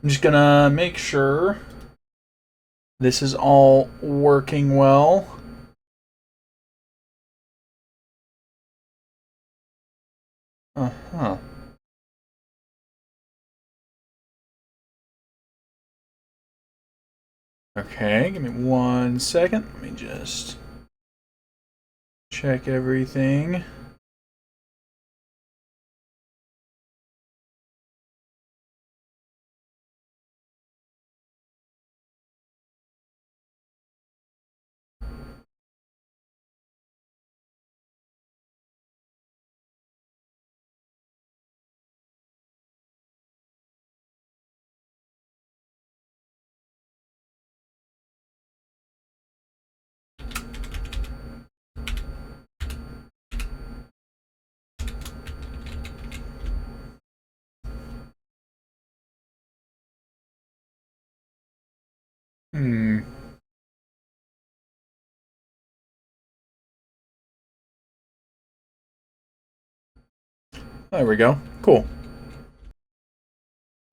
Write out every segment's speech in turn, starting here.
I'm just gonna make sure this is all working well. Uh-huh. Okay, give me 1 second. Let me just check everything. Hmm. There we go. Cool.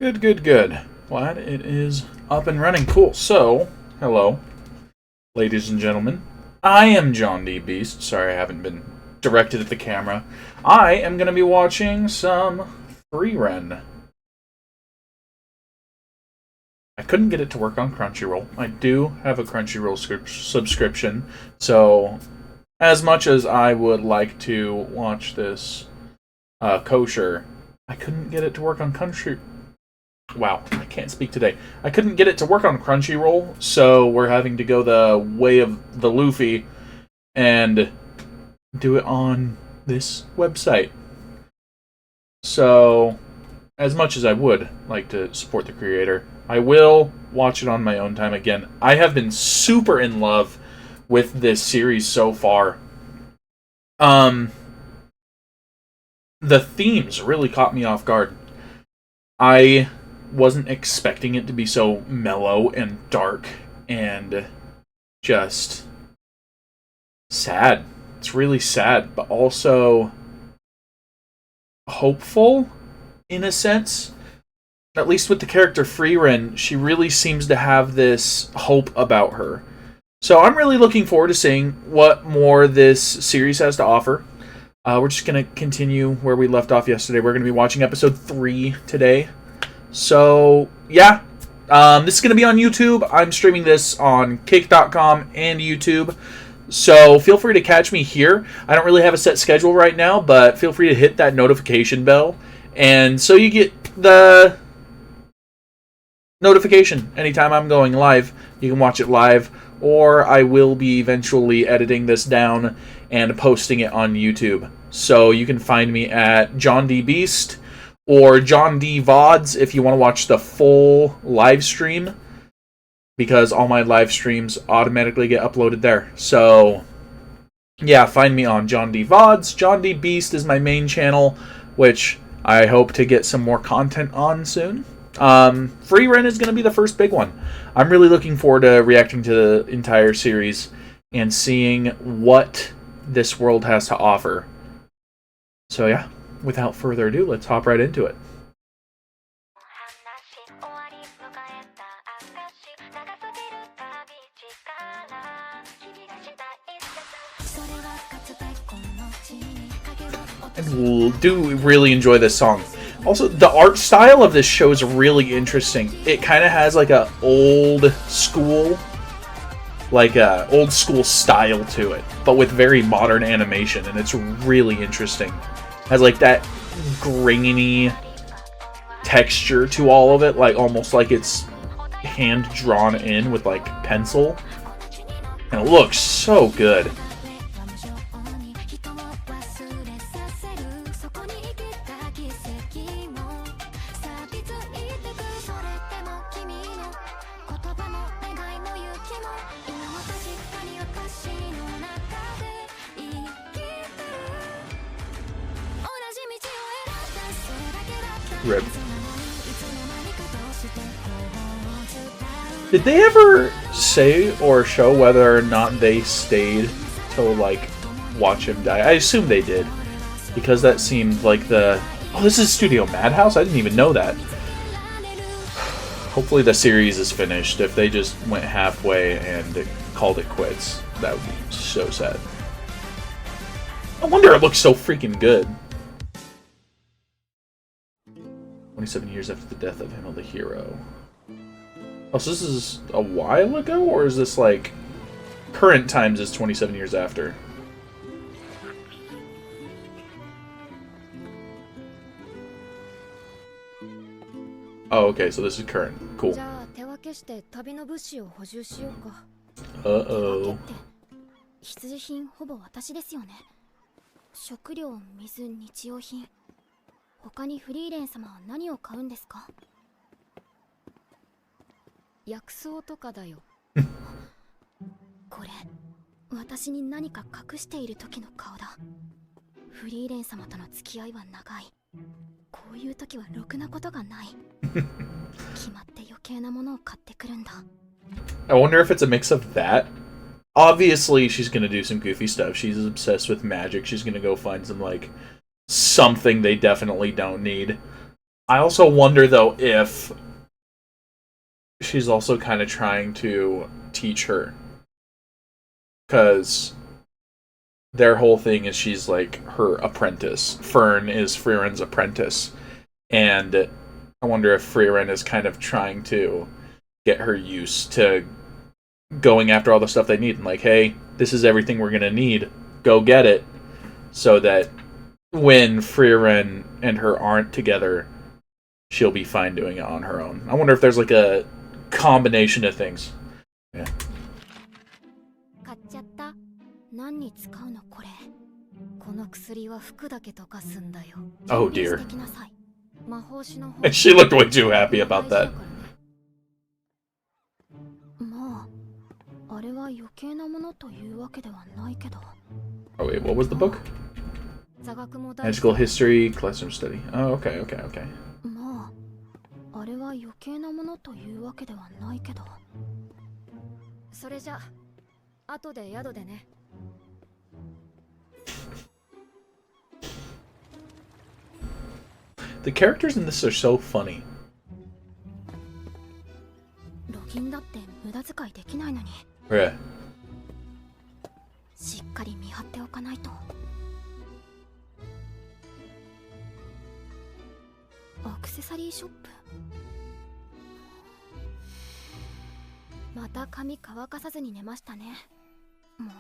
Good, good, good. Glad it is up and running. Cool. So, hello, ladies and gentlemen. I am John D. Beast. Sorry I haven't been directed at the camera. I am going to be watching some Frieren. I couldn't get it to work on Crunchyroll. I do have a Crunchyroll subscription, so as much as I would like to watch this kosher, I couldn't get it to work on Wow, I can't speak today. I couldn't get it to work on Crunchyroll, so we're having to go the way of the Luffy and do it on this website. So, as much as I would like to support the creator, I will watch it on my own time again. I have been super in love with this series so far. The themes really caught me off guard. I wasn't expecting it to be so mellow and dark and just sad. It's really sad, but also hopeful in a sense. At least with the character Frieren, she really seems to have this hope about her. So I'm really looking forward to seeing what more this series has to offer. We're just going to continue where we left off yesterday. We're going to be watching episode 3 today. So, yeah. This is going to be on YouTube. I'm streaming this on kick.com and YouTube. So feel free to catch me here. I don't really have a set schedule right now, but feel free to hit that notification bell. And so you get the notification anytime I'm going live. You can watch it live, or I will be eventually editing this down and posting it on YouTube. So you can find me at John D. Beast or John D. VODs if you want to watch the full live stream, because all my live streams automatically get uploaded there. So, yeah, find me on John D. VODs. John D. Beast is my main channel, which I hope to get some more content on soon. Frieren is going to be the first big one. I'm really looking forward to reacting to the entire series and seeing what this world has to offer. So yeah, without further ado, let's hop right into it. And do really enjoy this song. Also, the art style of this show is really interesting. It kind of has like a old school style to it, but with very modern animation, and it's really interesting. It has like that grainy texture to all of it, like almost like it's hand drawn in with like pencil, and it looks so good. Rip. Did they ever say or show whether or not they stayed to like watch him die? I assume they did, because that seemed like the... Oh, this is Studio Madhouse? I didn't even know that. Hopefully the series is finished. If they just went halfway and called it quits, that would be so sad. No wonder it looks so freaking good. 27 years after the death of Himmel the hero. Oh, so this is a while ago? Or is this like... current times is 27 years after? Oh, okay, so this is current. Cool. Uh-oh. 必需品ほぼ私ですよね。食料、水、日用品。他にフリーレン様は何を買うんですか？薬草とかだよ。これ、私に何か隠している時の顔だ。フリーレン様との付き合いは長い。こういう時はろくなことがない。決まって余計なものを買ってくるんだ。I wonder if it's a mix of that. Obviously, she's gonna do some goofy stuff. She's obsessed with magic. She's gonna go find some, like, something they definitely don't need. I also wonder, though, if she's also kind of trying to teach her. Because their whole thing is she's, like, her apprentice. Fern is Frieren's apprentice. And I wonder if Frieren is kind of trying to get her used to going after all the stuff they need. And like, hey, this is everything we're gonna need. Go get it. So that when Frieren and her aren't together, she'll be fine doing it on her own. I wonder if there's like a combination of things. Yeah. Oh dear. She looked way too happy about that. Oh wait, what was the book? Magical history, classroom study. Oh, okay. あれは余計なものというわけではないけど。それじゃ、後で宿でね。The characters in this are so funny. ロギンだって無駄遣いできないのに。Yeah. しっかり見張っておかないと。アクセサリーショップ。また髪乾かさずに寝ましたね。もう。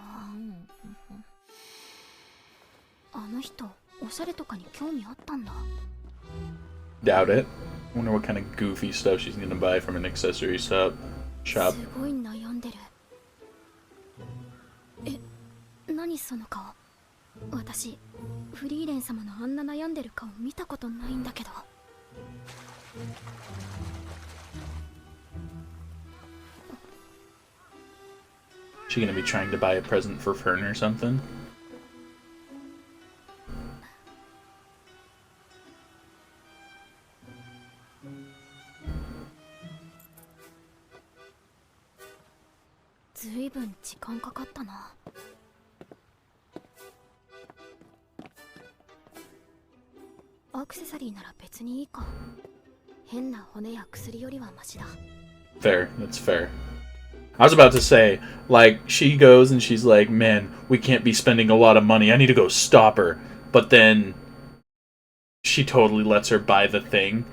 あの人、おしゃれとかに興味あったんだ。Doubt it. Wonder what kind of goofy stuff she's gonna buy from an accessory shop. すごい悩んでる。何その顔。私、フリーレン様のあんな悩んでる顔見たことないんだけど。She gonna be trying to buy a present for Fern or something? ずいぶん時間かかったな。アクセサリーなら別にいいか。変な骨や薬よりはマシだ。Fair, that's fair. I was about to say, like, she goes and she's like, man, we can't be spending a lot of money. I need to go stop her. But then she totally lets her buy the thing.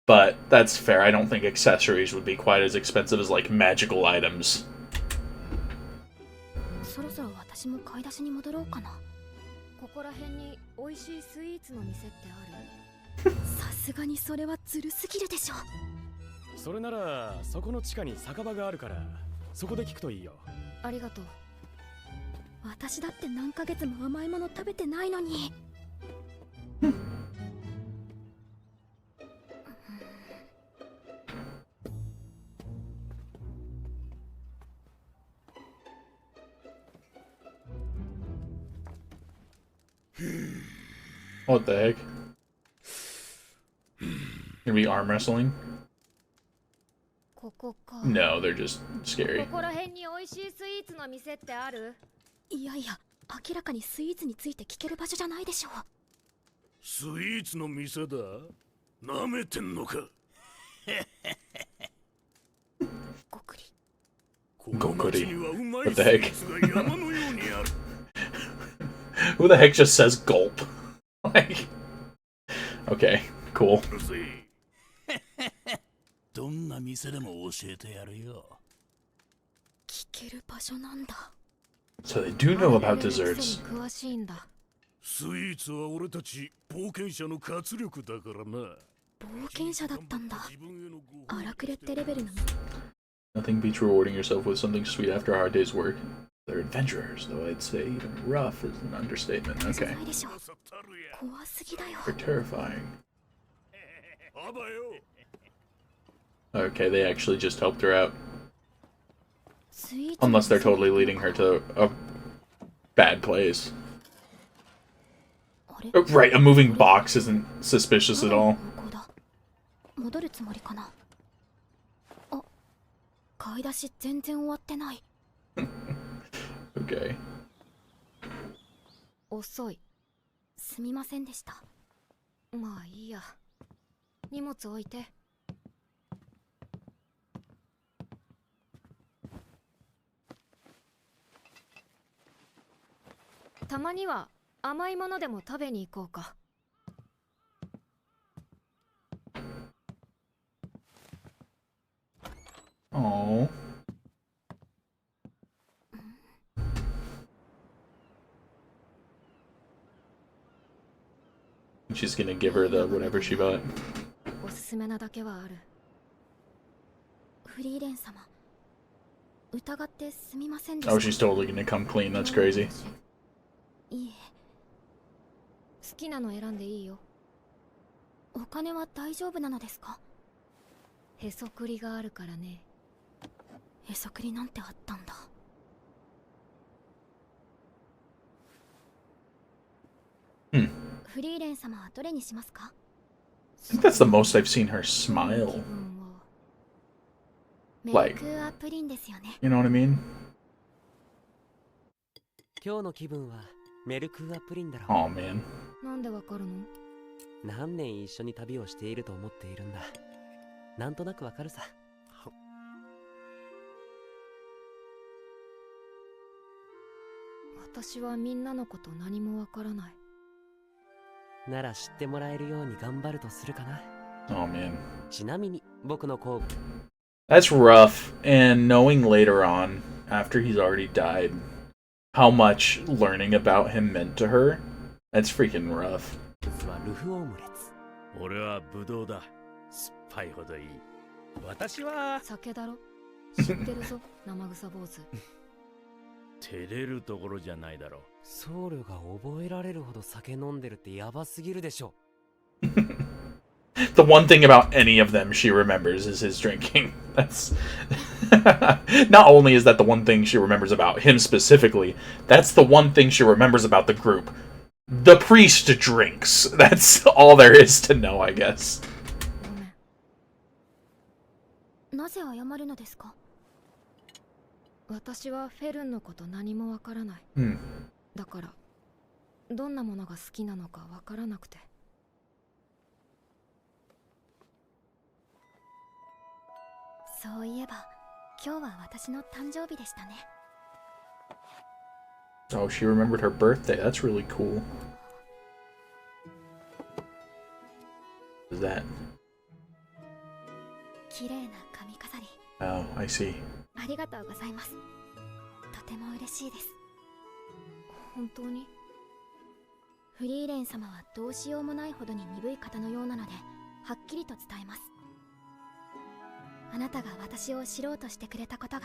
But that's fair. I don't think accessories would be quite as expensive as, like, magical items. そろそろ私も買い出しに戻ろうかな。ここら辺に美味しいスイーツの店ってある？さすがにそれはずるすぎるでしょ。それならそこの地下に酒場があるからそこで聞くといいよ。ありがとう。私だって何ヶ月も甘いもの食べてないのに。What the heck? Gonna be arm wrestling? ここか。No, they're just scary. ここら辺に美味しいスイーツの店ってある？いやいや、明らかにスイーツについて聞ける場所じゃないでしょ。スイーツの店だ。なめてんのか。Kokuri. What the heck? Who the heck just says gulp? Like, okay, cool. So they do know about desserts. スイーツは俺たち冒険者の活力だからな。冒険者だったんだ。荒くれってレベルなの。 Nothing beats rewarding yourself with something sweet after a hard day's work. They're adventurers, though I'd say even rough is an understatement. Okay. They're terrifying. Okay, they actually just helped her out. Unless they're totally leading her to a bad place. Right, a moving box isn't suspicious at all. Okay. 遅い。すみませんでした。まあいいや。荷物置いて。たまには甘いものでも食べに行こうか。Oh. She's gonna give her the whatever she bought. おすすめなだけはある。フリーレン様、疑ってすみませんでした。 Oh, she's totally gonna come clean. That's crazy. いいえ、好きなの選んでいいよ。お金は大丈夫なのですか？へそくりがあるからね。へそくりなんてあったんだ。フリーレン様はどれにしますか？ I think that's the most I've seen her smile. Like, you know what I mean? 今日の気分はメルクーアプリンだろ。 Oh man. なんでわかるの？何年一緒に旅をしていると思っているんだ。なんとなくわかるさ。私はみんなのこと何もわからない。なら知ってもらえるように頑張るとするかな。 Oh man. ちなみに僕の好物。 That's rough, and knowing later on, after he's already died, how much learning about him meant to her, that's freaking rough. はルフオムレツ。俺はブドウだ。酸っぱいほどいい。私は酒だろ。知ってるぞ、生臭坊主。照れるところじゃないだろう。僧侶が覚えられるほど酒飲んでるってヤバすぎるでしょ。The one thing about any of them she remembers is his drinking. That's not only is that the one thing she remembers about him specifically, that's the one thing she remembers about the group. The priest drinks. That's all there is to know, I guess. なぜ謝るのですか？私はフェルンのこと何もわからない。だからどんなものが好きなのかわからなくて。そういえば今日は私の誕生日でしたね。Oh, she remembered her birthday. That's really cool. What is that? 綺麗な髪飾り。 Oh, I see. ありがとうございます。とても嬉しいです。本当に？フリーレン様はどうしようもないほどに鈍い方のようなので、はっきりと伝えます。あなたが私を知ろうとしてくれたことが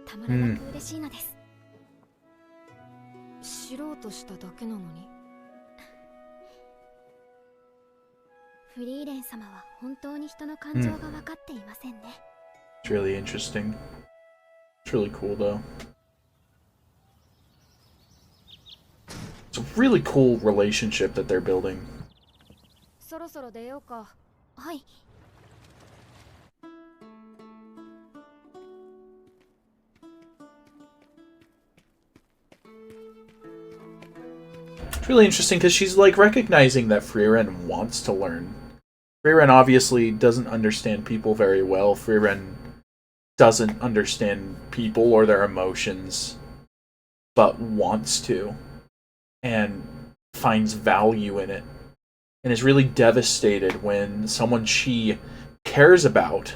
たまらなく嬉しいのです。知ろうとしただけなのに。フリーレン様は本当に人の感情が分かっていませんね。It's really interesting. It's really cool, though. It's a really cool relationship that they're building. そろそろ出ようか。はい。It's really interesting because she's like recognizing that Frieren wants to learn. Frieren obviously doesn't understand people very well. Frieren doesn't understand people or their emotions, but wants to, and finds value in it, and is really devastated when someone she cares about,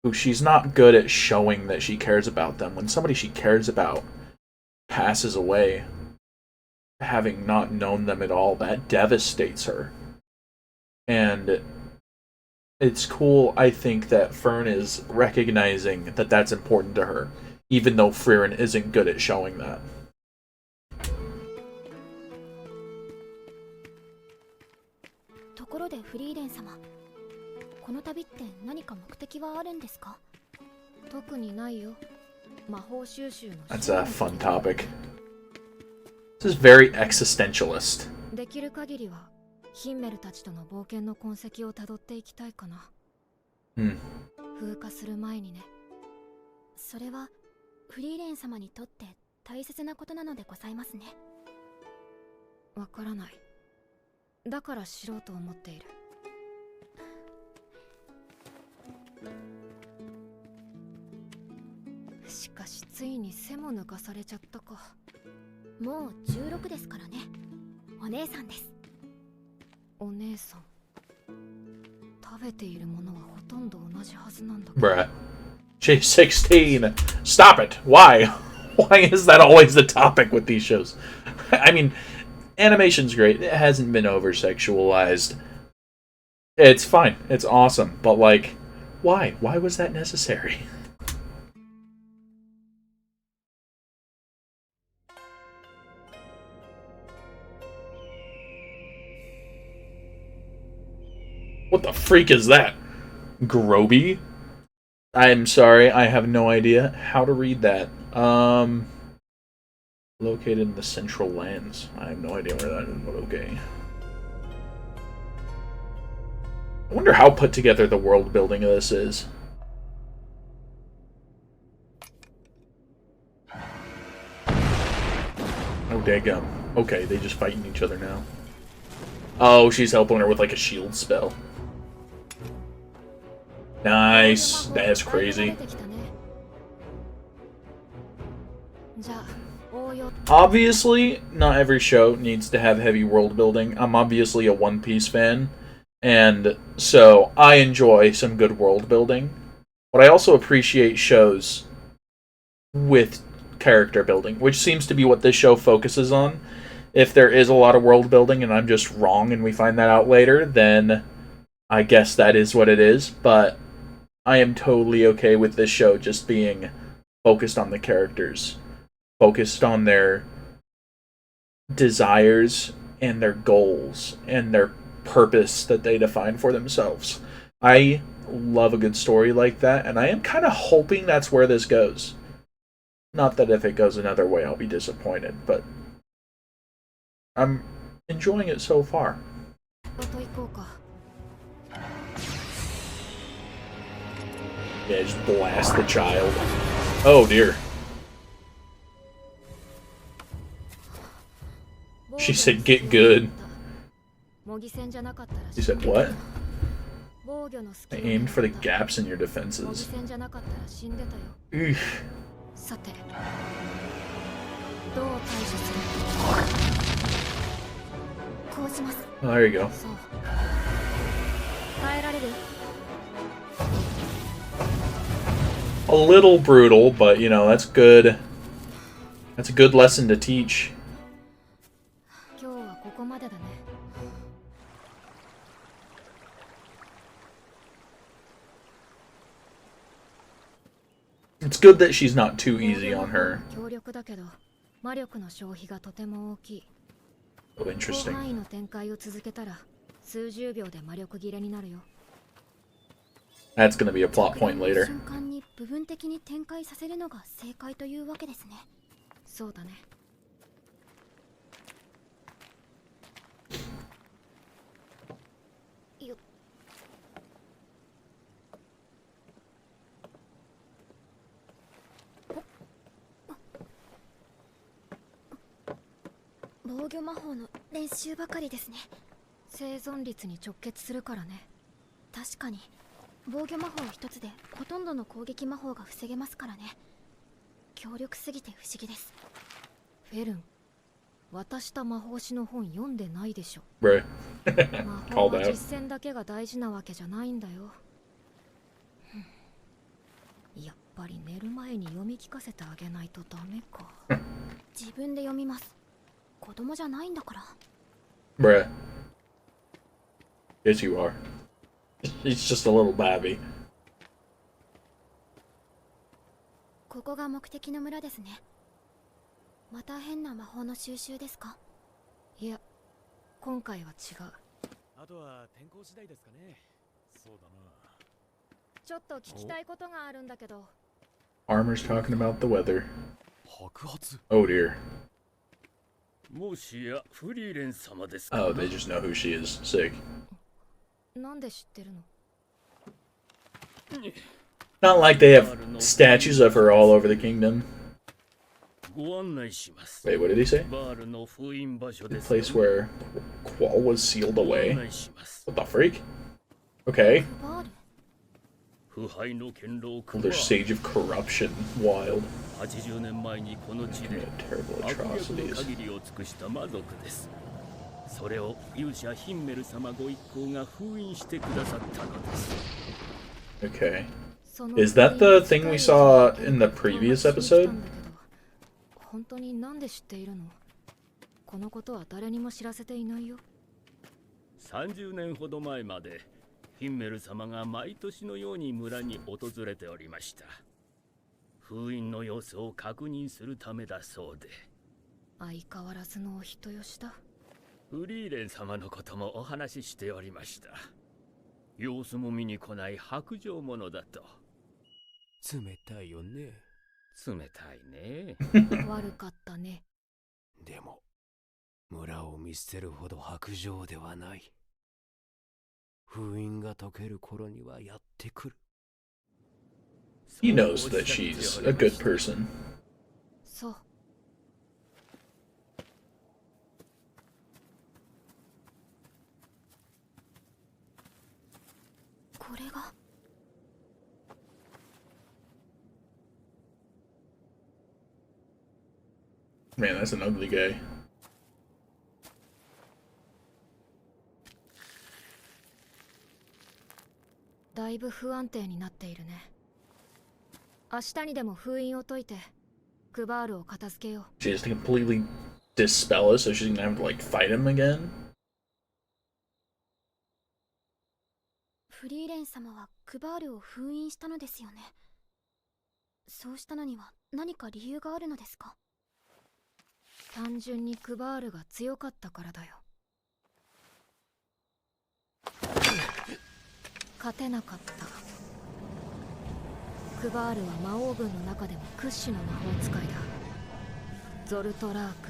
who she's not good at showing that she cares about them, when somebody she cares about passes away, having not known them at all, that devastates her. And it's cool, I think, that Fern is recognizing that that's important to her, even though Frieren isn't good at showing that. ところでフリーレン様、この旅って何か目的はあるんですか？特にないよ。魔法収集の。That's a fun topic. This is very existentialist. できる限りはヒンメルたちとの冒険の痕跡をたどっていきたいかな。風化する前にね。それはフリーレン様にとって大切なことなのでございますね。わからない。だから知ろうと思っている。しかしついに背も抜かされちゃったか。もう16ですからね。お姉さんです。お姉さん。食べているものはほとんど同じはずなんだけど。Bruh. She's 16. Stop it. Why? Why is that always the topic with these shows? I mean, animation's great. It hasn't been over-sexualized. It's fine. It's awesome. But, like, why? Why was that necessary? What the freak is that? Groby? I'm sorry, I have no idea how to read that. Located in the central lands. I have no idea where that is, but okay. I wonder how put together the world building of this is. Oh, daggum. Okay, they just fighting each other now. Oh, she's helping her with like a shield spell. Nice. That's crazy. Obviously, not every show needs to have heavy world building. I'm obviously a One Piece fan, and so I enjoy some good world building. But I also appreciate shows with character building, which seems to be what this show focuses on. If there is a lot of world building and I'm just wrong and we find that out later, then I guess that is what it is. But I am totally okay with this show just being focused on the characters, focused on their desires and their goals and their purpose that they define for themselves. I love a good story like that, and I am kind of hoping that's where this goes. Not that if it goes another way, I'll be disappointed, but I'm enjoying it so far. Yeah, just blast the child. Oh dear. She said, get good. She said, what? I aimed for the gaps in your defenses. Eesh. Oh, there you go. A little brutal, but you know, that's good. That's a good lesson to teach. It's good that she's not too easy on her. Oh, interesting. That's gonna be a plot point later. んどの攻撃魔法が防げますからね。強力すぎて不思議です。フェルン、渡した魔法師の本読んでないでしょ。Bruh. 魔法は実践だけが大事なわけじゃないんだよ。やっぱり寝る前に読み聞かせてあげないとダメか。自分で読みます。子供じゃないんだから。Bruh. Yes, you are. He's just a little babby. ここが目的の村ですね。また変な魔法の収集ですか？いや、今回は違う。あとは天候次第ですかね。そうだな。ちょっと聞きたいことがあるんだけど。Armor's talking about the weather. 白髪。 Oh dear. もしやフリーレン様ですか？ Oh, they just know who she is. Sick. なんで知ってるの？ Not like they have statues of her all over the kingdom. ご案内します。 Wait, what did he say? バールの封印場所 The です。 place where Qual was sealed ご案 away? 内します。 What the freak? Okay. バール。腐敗の堅牢 Well, there's Sage of Corruption. Wild. 80年前にこの地で Terrible 悪逆の atrocities. 限りを尽くした魔族です。それを勇者ヒンメル様ご一行が封印してくださったのです。 Okay. Is that the thing we saw in the previous episode? 本当になんで知っているの？このことは誰にも知らせていないよ。30年ほど前までヒンメル様が毎年のように村に訪れておりました。封印の様子を確認するためだそうで。相変わらずのお人よしだ。フリーレン様のこともお話ししておりました。様子も見に来ない薄情者だと。冷たいよね。冷たいね。悪かったね。でも村を見捨てるほど薄情ではない。封印が解ける頃にはやってくる。 He knows that she's a good person. そう。これが。Man, that's an ugly guy. だいぶ不安定になっているね。明日にでも封印を解いて、クバールを片付けよう。She has to completely dispel it, so she's gonna have to like fight him again. フリーレン様はクバールを封印したのですよね。そうしたのには何か理由があるのですか？単純にクバールが強かったからだよ。勝てなかった。クバールは魔王軍の中でも屈指の魔法使いだ。ゾルトラーク。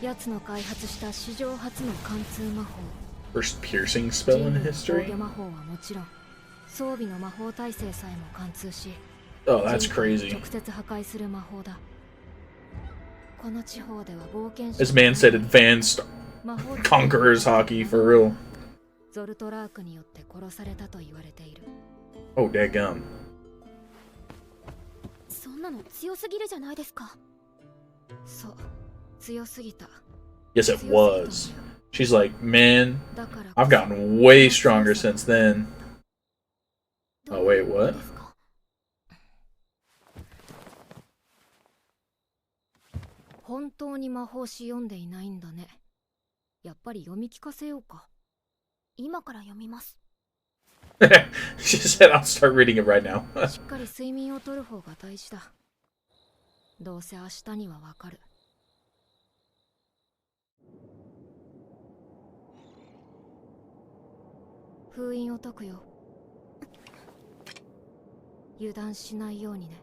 奴の開発した史上初の貫通魔法。First piercing spell in 人類の防 history? 御魔法はもちろん、装備の魔法耐性さえも貫通し、 Oh, that's 人類を crazy. 直接破壊する魔法だ。この地方では冒険 This man said advanced 魔法 conqueror's hockey for real. ゾルトラークによって殺されたと言われている。 Oh, dadgum. そんなの強すぎるじゃないですか。そう、強すぎた。 Yes, it was. She's like, man, だから I've gotten way stronger since then. ど Oh, う wait, いうこと what? ですか？本当に魔法師読んでいないんだね。やっぱり読み聞かせようか。今から読みます。She said, I'll start reading it right now. しっかり睡眠をとる方が大事だ。どうせ明日にはわかる。封印を解くよ。油断しないようにね。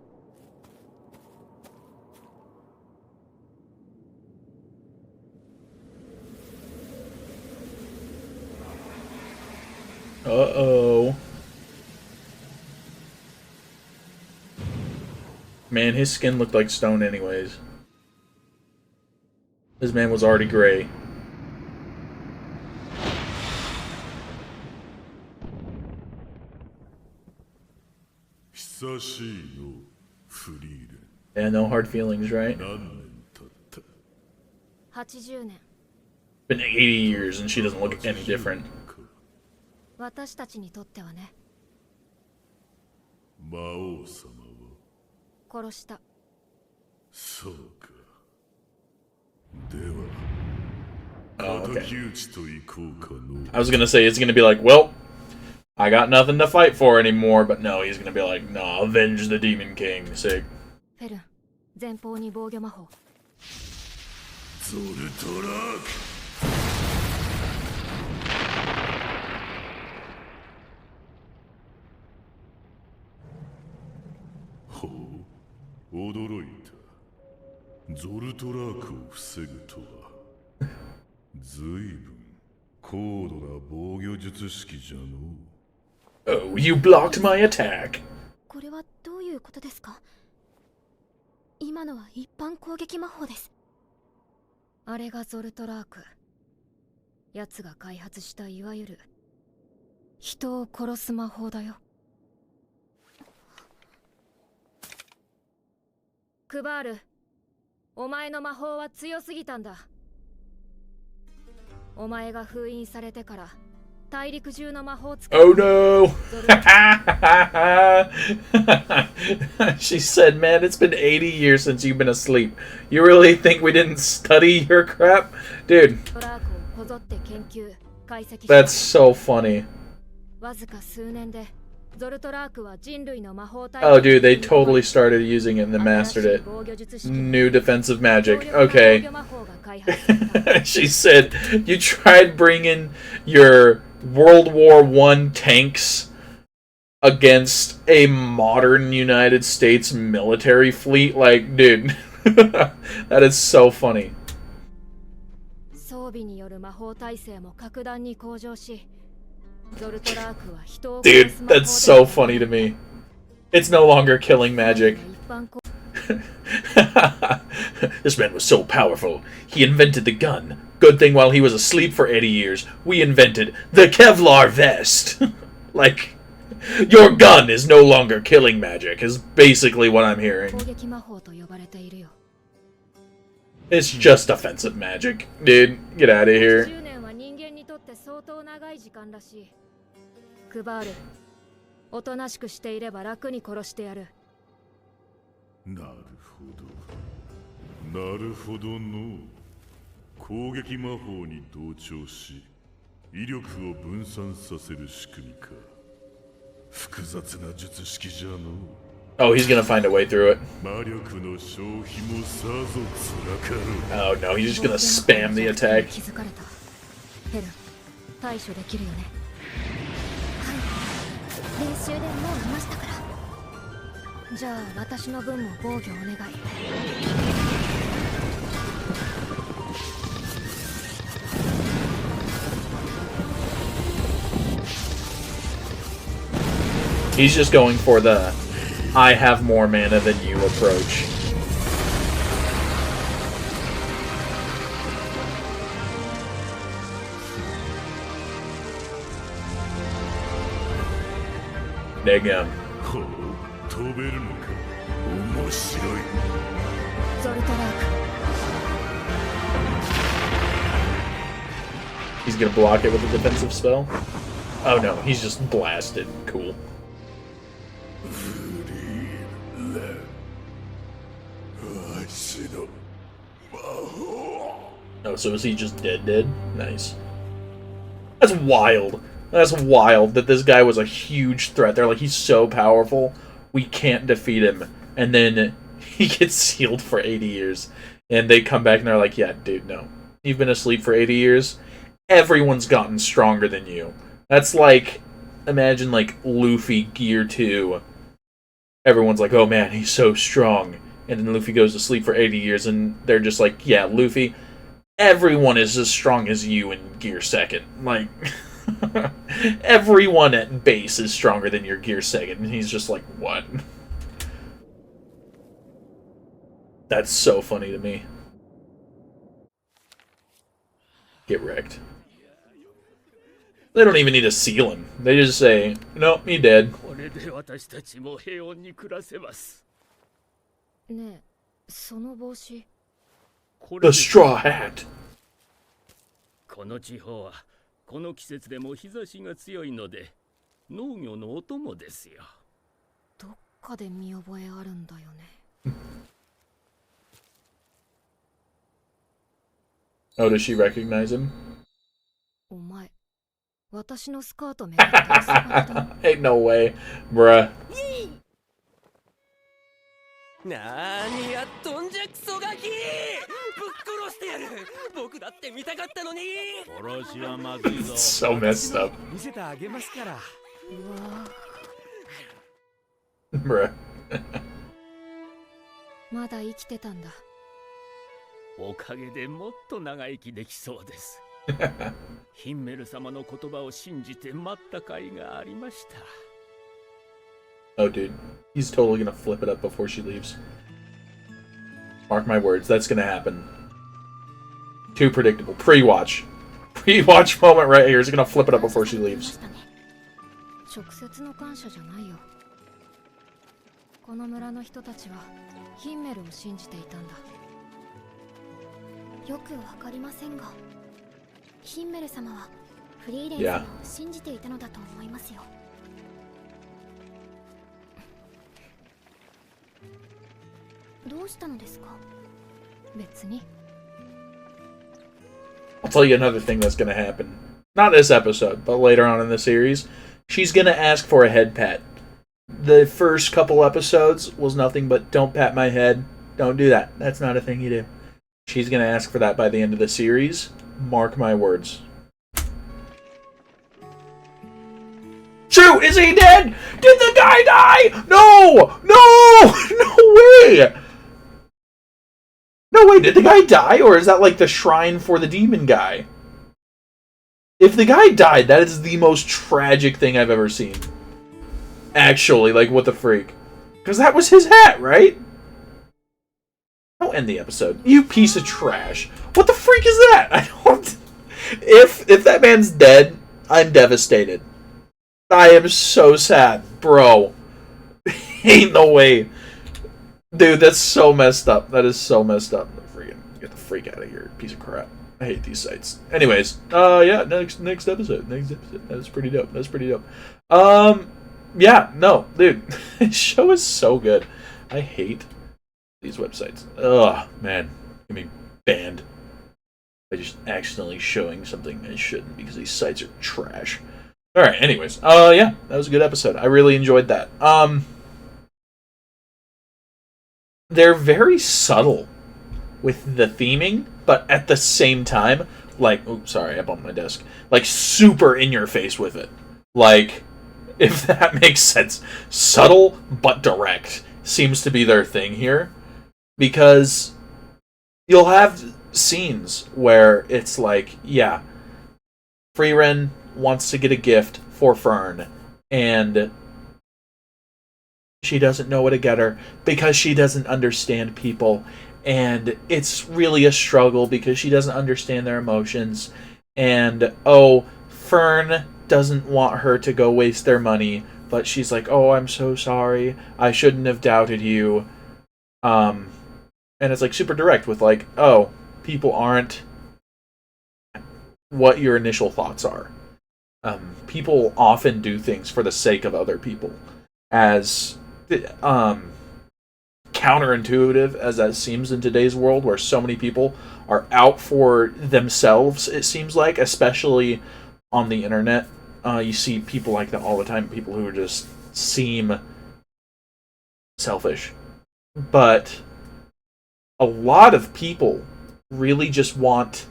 Uh-oh. Man, his skin looked like stone anyways. This man was already gray. Yeah, no hard feelings, right? 80年 Been 80 years and she doesn't look any different. 私たちにとってはね。魔王様は殺した。そうか。では、 Oh, okay. 敵討ちといこうかの。 I was gonna say it's gonna be like, well, I got nothing to fight for anymore, but no, he's gonna be like, no, avenge the Demon King. Sick. フェルン、前方に防御魔法。ゾルトラーク。ほう、驚いた。ゾルトラークを防ぐとは、ずいぶん高度な防御術式じゃのう。 Oh, you blocked my attack. これはどういうことですか？今のは一般攻撃魔法です。あれがゾルトラーク。奴が開発したいわゆる人を殺す魔法だよ。クバール、お前の魔法は強すぎたんだ。お前が封印されてから大陸中の魔法使い。 Oh no! She said, man, it's been 80 years since you've been asleep. You really think we didn't study your crap? Dude, トラークをこぞって研究、解析した。 that's so funny. わずか数年でゾルトラークは人類の魔法体。 Oh, dude, they totally started using it and then mastered it. New defensive magic. Okay. She said, you tried bringing your World War I tanks against a modern United States military fleet? Like, dude, that is so funny. 装備による魔法耐性も格段に向上し、ゾルトラークは人を Dude, that's so funny to me. It's no longer killing magic. This man was so powerful. He invented the gun. Good thing while he was asleep for 80 years, we invented the Kevlar vest. Like, your gun is no longer killing magic, is basically what I'm hearing. 攻撃魔法と呼ばれているよ。 It's just offensive magic. Dude, get out of here. 10年は人間にとって相当長い時間らしい。クバール、おとなしくしていれば楽に殺してやる。なるほど。なるほどの。攻撃魔法に同調し、威力を分散させる仕組みか。複雑な術式じゃの。 Oh, he's gonna find a way through it. 魔力の消費もさぞ辛かろう。 Oh no, he's just gonna spam the attack. 気づかれた。ヘル、対処できるよね。はい、練習でもう見ましたから。じゃあ私の分も防御お願い。He's just going for the I have more mana than you approach. There you go. ほう、飛べるのか。面白い。ゾルトラーク。 He's gonna block it with a defensive spell. Oh no, he's just blasted. Cool. Oh, so is he just dead? Nice. That's wild. That's wild that this guy was a huge threat. They're like, he's so powerful, we can't defeat him. And then he gets sealed for 80 years. And they come back and they're like, yeah, dude, no. You've been asleep for 80 years. Everyone's gotten stronger than you. That's like, imagine like Luffy Gear 2. Everyone's like, oh man, he's so strong. And then Luffy goes to sleep for 80 years and they're just like, yeah, Luffy, everyone is as strong as you in Gear 2nd. Like, everyone at base is stronger than your Gear 2nd. And he's just like, what? That's so funny to me. Get wrecked. They don't even need to seal him. They just say, "No, he dead." これで私たちも平穏に暮らせます。ねえ、その帽子。これ The で straw hat. この地方はこの季節でも日差しが強いので農業のお供ですよ。どっかで見覚えあるんだよね。Oh, does she recognize him? お前、私のスカートめくって遊ばれたの？ Ain't no way, bruh. なーにやっとんじゃクソガキ、ぶっ殺してやる。僕だって見たかったのに。殺しはまずいぞ。 So messed up, 見せてあげますから。うわ bruh. まだ生きてたんだ。おかげでもっと長生きできそうです。ヒンメル様の言葉を信じて待った甲斐がありました。Oh, dude. He's totally gonna flip it up before she leaves. Mark my words, that's gonna happen. Too predictable. Pre-watch. Pre-watch moment right here. He's gonna flip it up before she leaves. 直接の感謝じゃないよ。この村の人たちはヒンメルを信じていたんだ。よくわかりませんが、ヒンメル様はフリーレン様を信じていたのだと思いますよ。どうしたのですか？別に。I'll tell you another thing that's gonna happen. Not this episode, but later on in the series. She's gonna ask for a head pat. The first couple episodes was nothing but don't pat my head. Don't do that. That's not a thing you do. She's gonna ask for that by the end of the series. Mark my words. Shoot! Is he dead? Did the guy die? No! No! No way! No way, did the guy die? Or is that like the shrine for the demon guy? If the guy died, that is the most tragic thing I've ever seen. Actually, like, what the freak? Because that was his hat, right? Don't end the episode. You piece of trash. What the freak is that? I don't... If that man's dead, I'm devastated. I am so sad. Bro. Ain't no way. Dude, that's so messed up. That is so messed up. Freaking get the freak out of here, piece of crap. I hate these sites. Anyways, yeah, next episode. Next episode. That's pretty dope. That's pretty dope. Yeah, no, dude. This show is so good. I hate these websites. Ugh, man. I mean, banned. By just accidentally showing something I shouldn't because these sites are trash. Alright, anyways. Yeah, that was a good episode. I really enjoyed that. They're very subtle with the theming, but at the same time, like, oops, sorry, I bumped my desk. Like, super in your face with it. Like, if that makes sense. Subtle, but direct seems to be their thing here. Because you'll have scenes where it's like, yeah, Frieren wants to get a gift for Fern, and she doesn't know what to get her because she doesn't understand people, and it's really a struggle because she doesn't understand their emotions, and Fern doesn't want her to go waste their money, but she's like, oh, I'm so sorry, I shouldn't have doubted you, and it's like super direct with like, oh, people aren't what your initial thoughts are. People often do things for the sake of other people, as counterintuitive as that seems in today's world, where so many people are out for themselves, it seems like, especially on the internet. You see people like that all the time, people who just seem selfish. But a lot of people really just want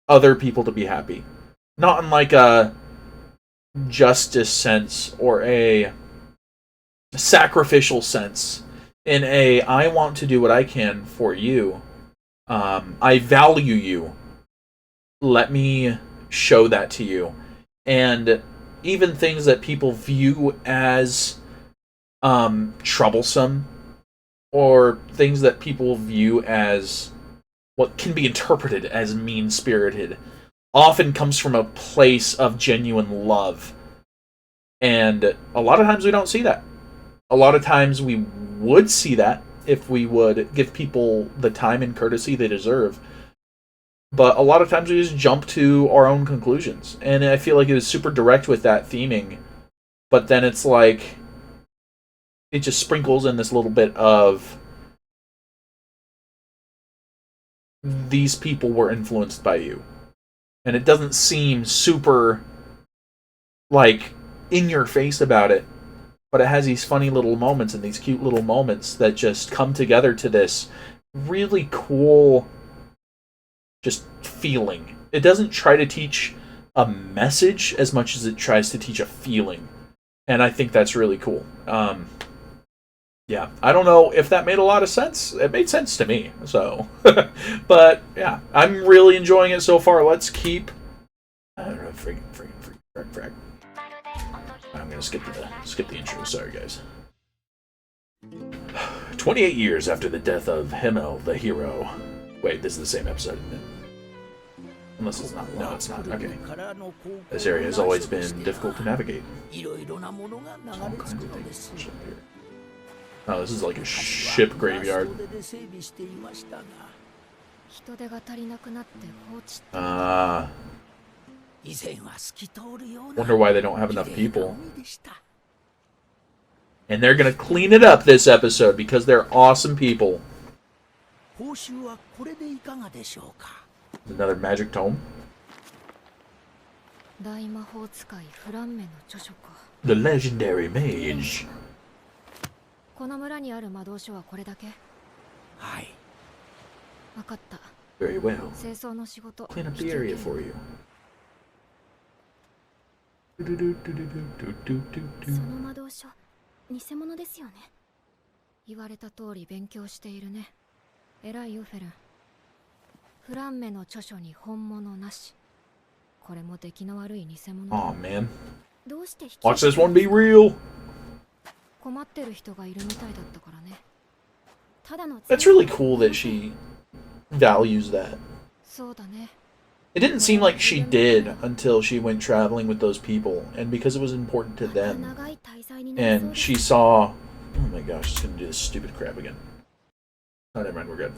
other people to be happy. Not in like a justice sense or a sacrificial sense. In a, I want to do what I can for you. I value you. Let me show that to you. And even things that people view as troublesome, or things that people view as what can be interpreted as mean-spirited, often comes from a place of genuine love. And a lot of times we don't see that. A lot of times we would see that if we would give people the time and courtesy they deserve. But a lot of times we just jump to our own conclusions. And I feel like it was super direct with that theming. But then it's like, it just sprinkles in this little bit of, these people were influenced by you. And it doesn't seem super, like, in your face about it. But it has these funny little moments and these cute little moments that just come together to this really cool, just feeling. It doesn't try to teach a message as much as it tries to teach a feeling. And I think that's really cool. Yeah, I don't know if that made a lot of sense. It made sense to me, so. But, yeah, I'm really enjoying it so far. Let's keep... Frag. I'm gonna skip the intro. Sorry, guys. 28 years after the death of Himmel, the hero. Wait, this is the same episode, isn't it? Unless it's not. No, it's not. Okay. This area has always been difficult to navigate. All kinds of things up here. Oh, this is like a ship graveyard. Wonder why they don't have enough people. And they're gonna clean it up this episode because they're awesome people. Another magic tome. The legendary mage. Very well. Clean up the area for you. その魔導書、偽物ですよね。言われた通り勉強しているね。偉いよ、フェルン。フランメの著書に本物なし。これも出来の悪い偽物。Aw, man. どうして Watch this one be real. 困ってる人がいるみたいだったからね。ただの That's really cool that she values that. そうだね。 It didn't seem like she did until she went traveling with those people, and because it was important to them. And she saw... Oh my gosh, she's gonna do this stupid crap again. Oh, never mind, we're good.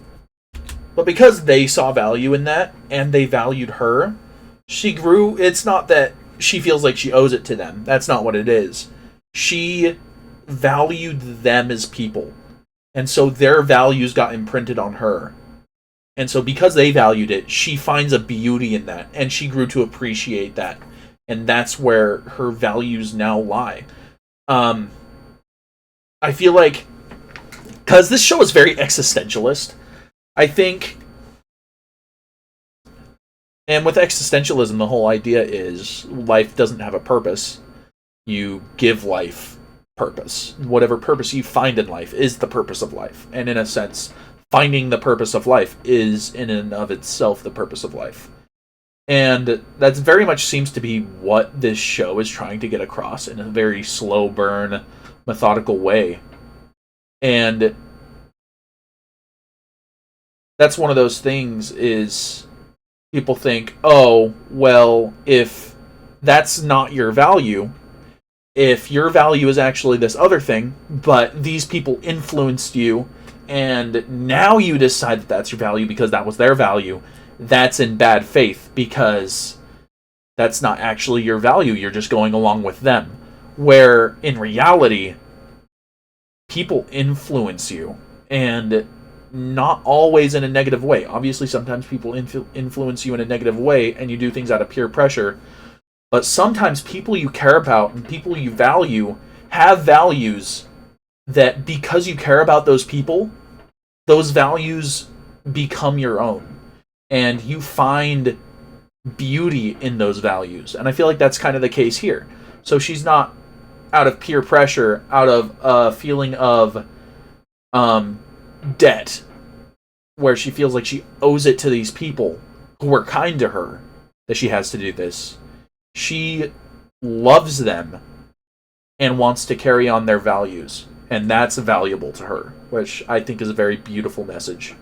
But because they saw value in that, and they valued her, she grew... It's not that she feels like she owes it to them. That's not what it is. She valued them as people. And so their values got imprinted on her. And so because they valued it, she finds a beauty in that. And she grew to appreciate that. And that's where her values now lie. I feel like... Because this show is very existentialist. I think... And with existentialism, the whole idea is life doesn't have a purpose. You give life purpose. Whatever purpose you find in life is the purpose of life. And in a sense... finding the purpose of life is in and of itself the purpose of life. And that very much seems to be what this show is trying to get across in a very slow burn, methodical way. And that's one of those things is people think, oh, well, if that's not your value, if your value is actually this other thing, but these people influenced you, and now you decide that that's your value because that was their value, that's in bad faith because that's not actually your value. You're just going along with them. Where, in reality, people influence you. And not always in a negative way. Obviously, sometimes people influence you in a negative way and you do things out of peer pressure. But sometimes people you care about and people you value have values that because you care about those people, those values become your own. And you find beauty in those values. And I feel like that's kind of the case here. So she's not out of peer pressure, out of a feeling of debt, where she feels like she owes it to these people who were kind to her that she has to do this. She loves them and wants to carry on their values. And that's valuable to her, which I think is a very beautiful message.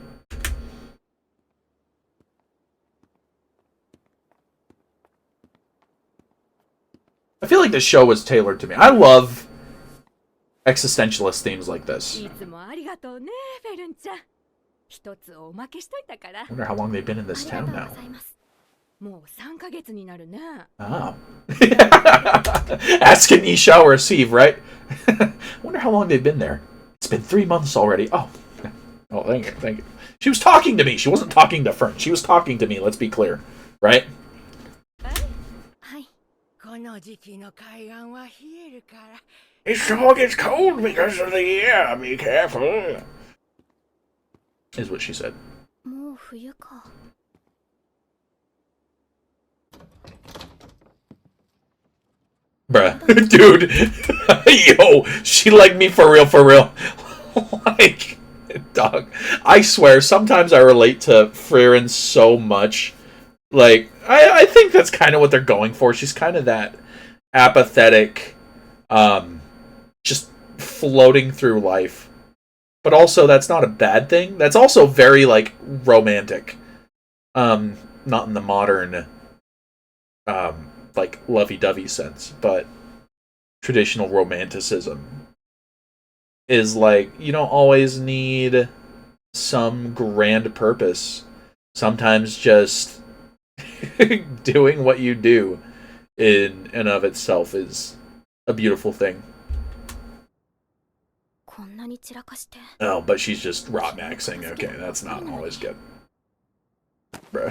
I feel like the show was tailored to me. I love existentialist themes like this. いつもありがとうね、フェルンちゃん。一つおまけしといたから。I wonder how long they've been in あ this りが town とう now. ございます。もう3ヶ月になるね。 Oh. Ask Anisha or receive, right? Wonder how long they've been there. It's been 3 months already. Oh. Oh, thank you, thank you. She was talking to me. She wasn't talking to Fern. She was talking to me, let's be clear. Right? はい。この時期の海岸は冷えるから。 It sure gets cold because of the air. Be careful. Is what she said. もう冬か。Bruh. Dude. Yo. She liked me for real, for real. Like, dog. I swear, sometimes I relate to Frieren so much. Like, I think that's kind of what they're going for. She's kind of that apathetic, just floating through life. But also, that's not a bad thing. That's also very, like, romantic. Not in the modern, like, lovey-dovey sense, but traditional romanticism is like, you don't always need some grand purpose. Sometimes just doing what you do in and of itself is a beautiful thing. こんなに散らかして。 Oh, but she's just raw maxing. Okay, that's not always good. Bruh.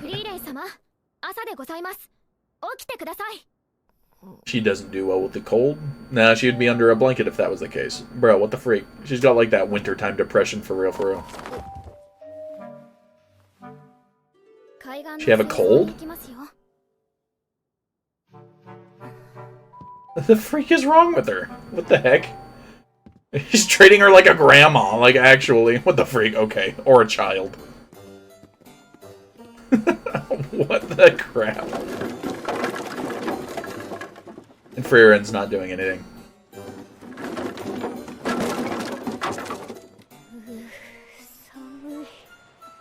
フリーレン様、朝でございます。起きてください。 She doesn't do well with the cold? Nah, she'd be under a blanket if that was the case. Bro, what the freak? She's got like that wintertime depression for real, for real. She have a cold? The freak is wrong with her? What the heck? He's treating her like a grandma, like actually. What the freak? Okay. Or a child. What the crap? And Frieren's not doing anything.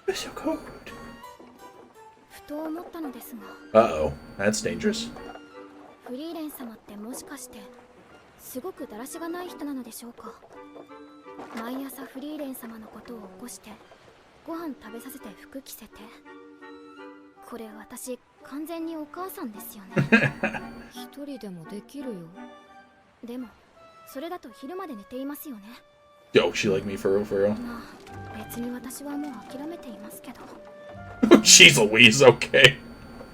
It's so cold. ふと思ったのですが。 Uh-oh. That's dangerous. フリーレン様ってもしかしてすごくだらしがない人なのでしょうか。毎朝フリーレン様のことを起こしてご飯食べさせて服着せて。これ私完全にお母さんですよね。一人でもできるよ。でもそれだと昼まで寝ていますよね。 Yo, she like me for real, for real? まあ別に私はもう諦めていますけど。She's Louise, okay.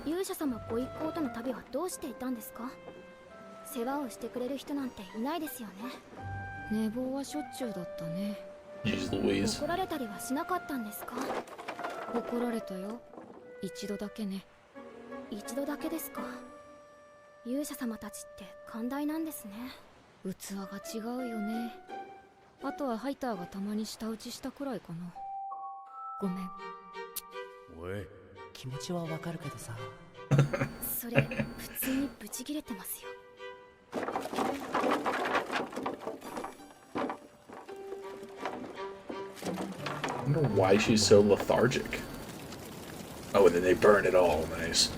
勇者様ご一行との旅はどうしていたんですか。世話をしてくれる人なんていないですよね。寝坊はしょっちゅうだったね。 She's Louise. 怒られたりはしなかったんですか。怒られたよ。一度だけね。一度だけですか。勇者様たちって寛大なんですね。器が違うよね。あとはハイターがたまに舌打ちしたくらいかな。ごめん。おい、気持ちはわかるけどさ。それ普通にブチギレてますよ。 I wonder why she's so lethargic. Oh, and then they burn it all. Nice.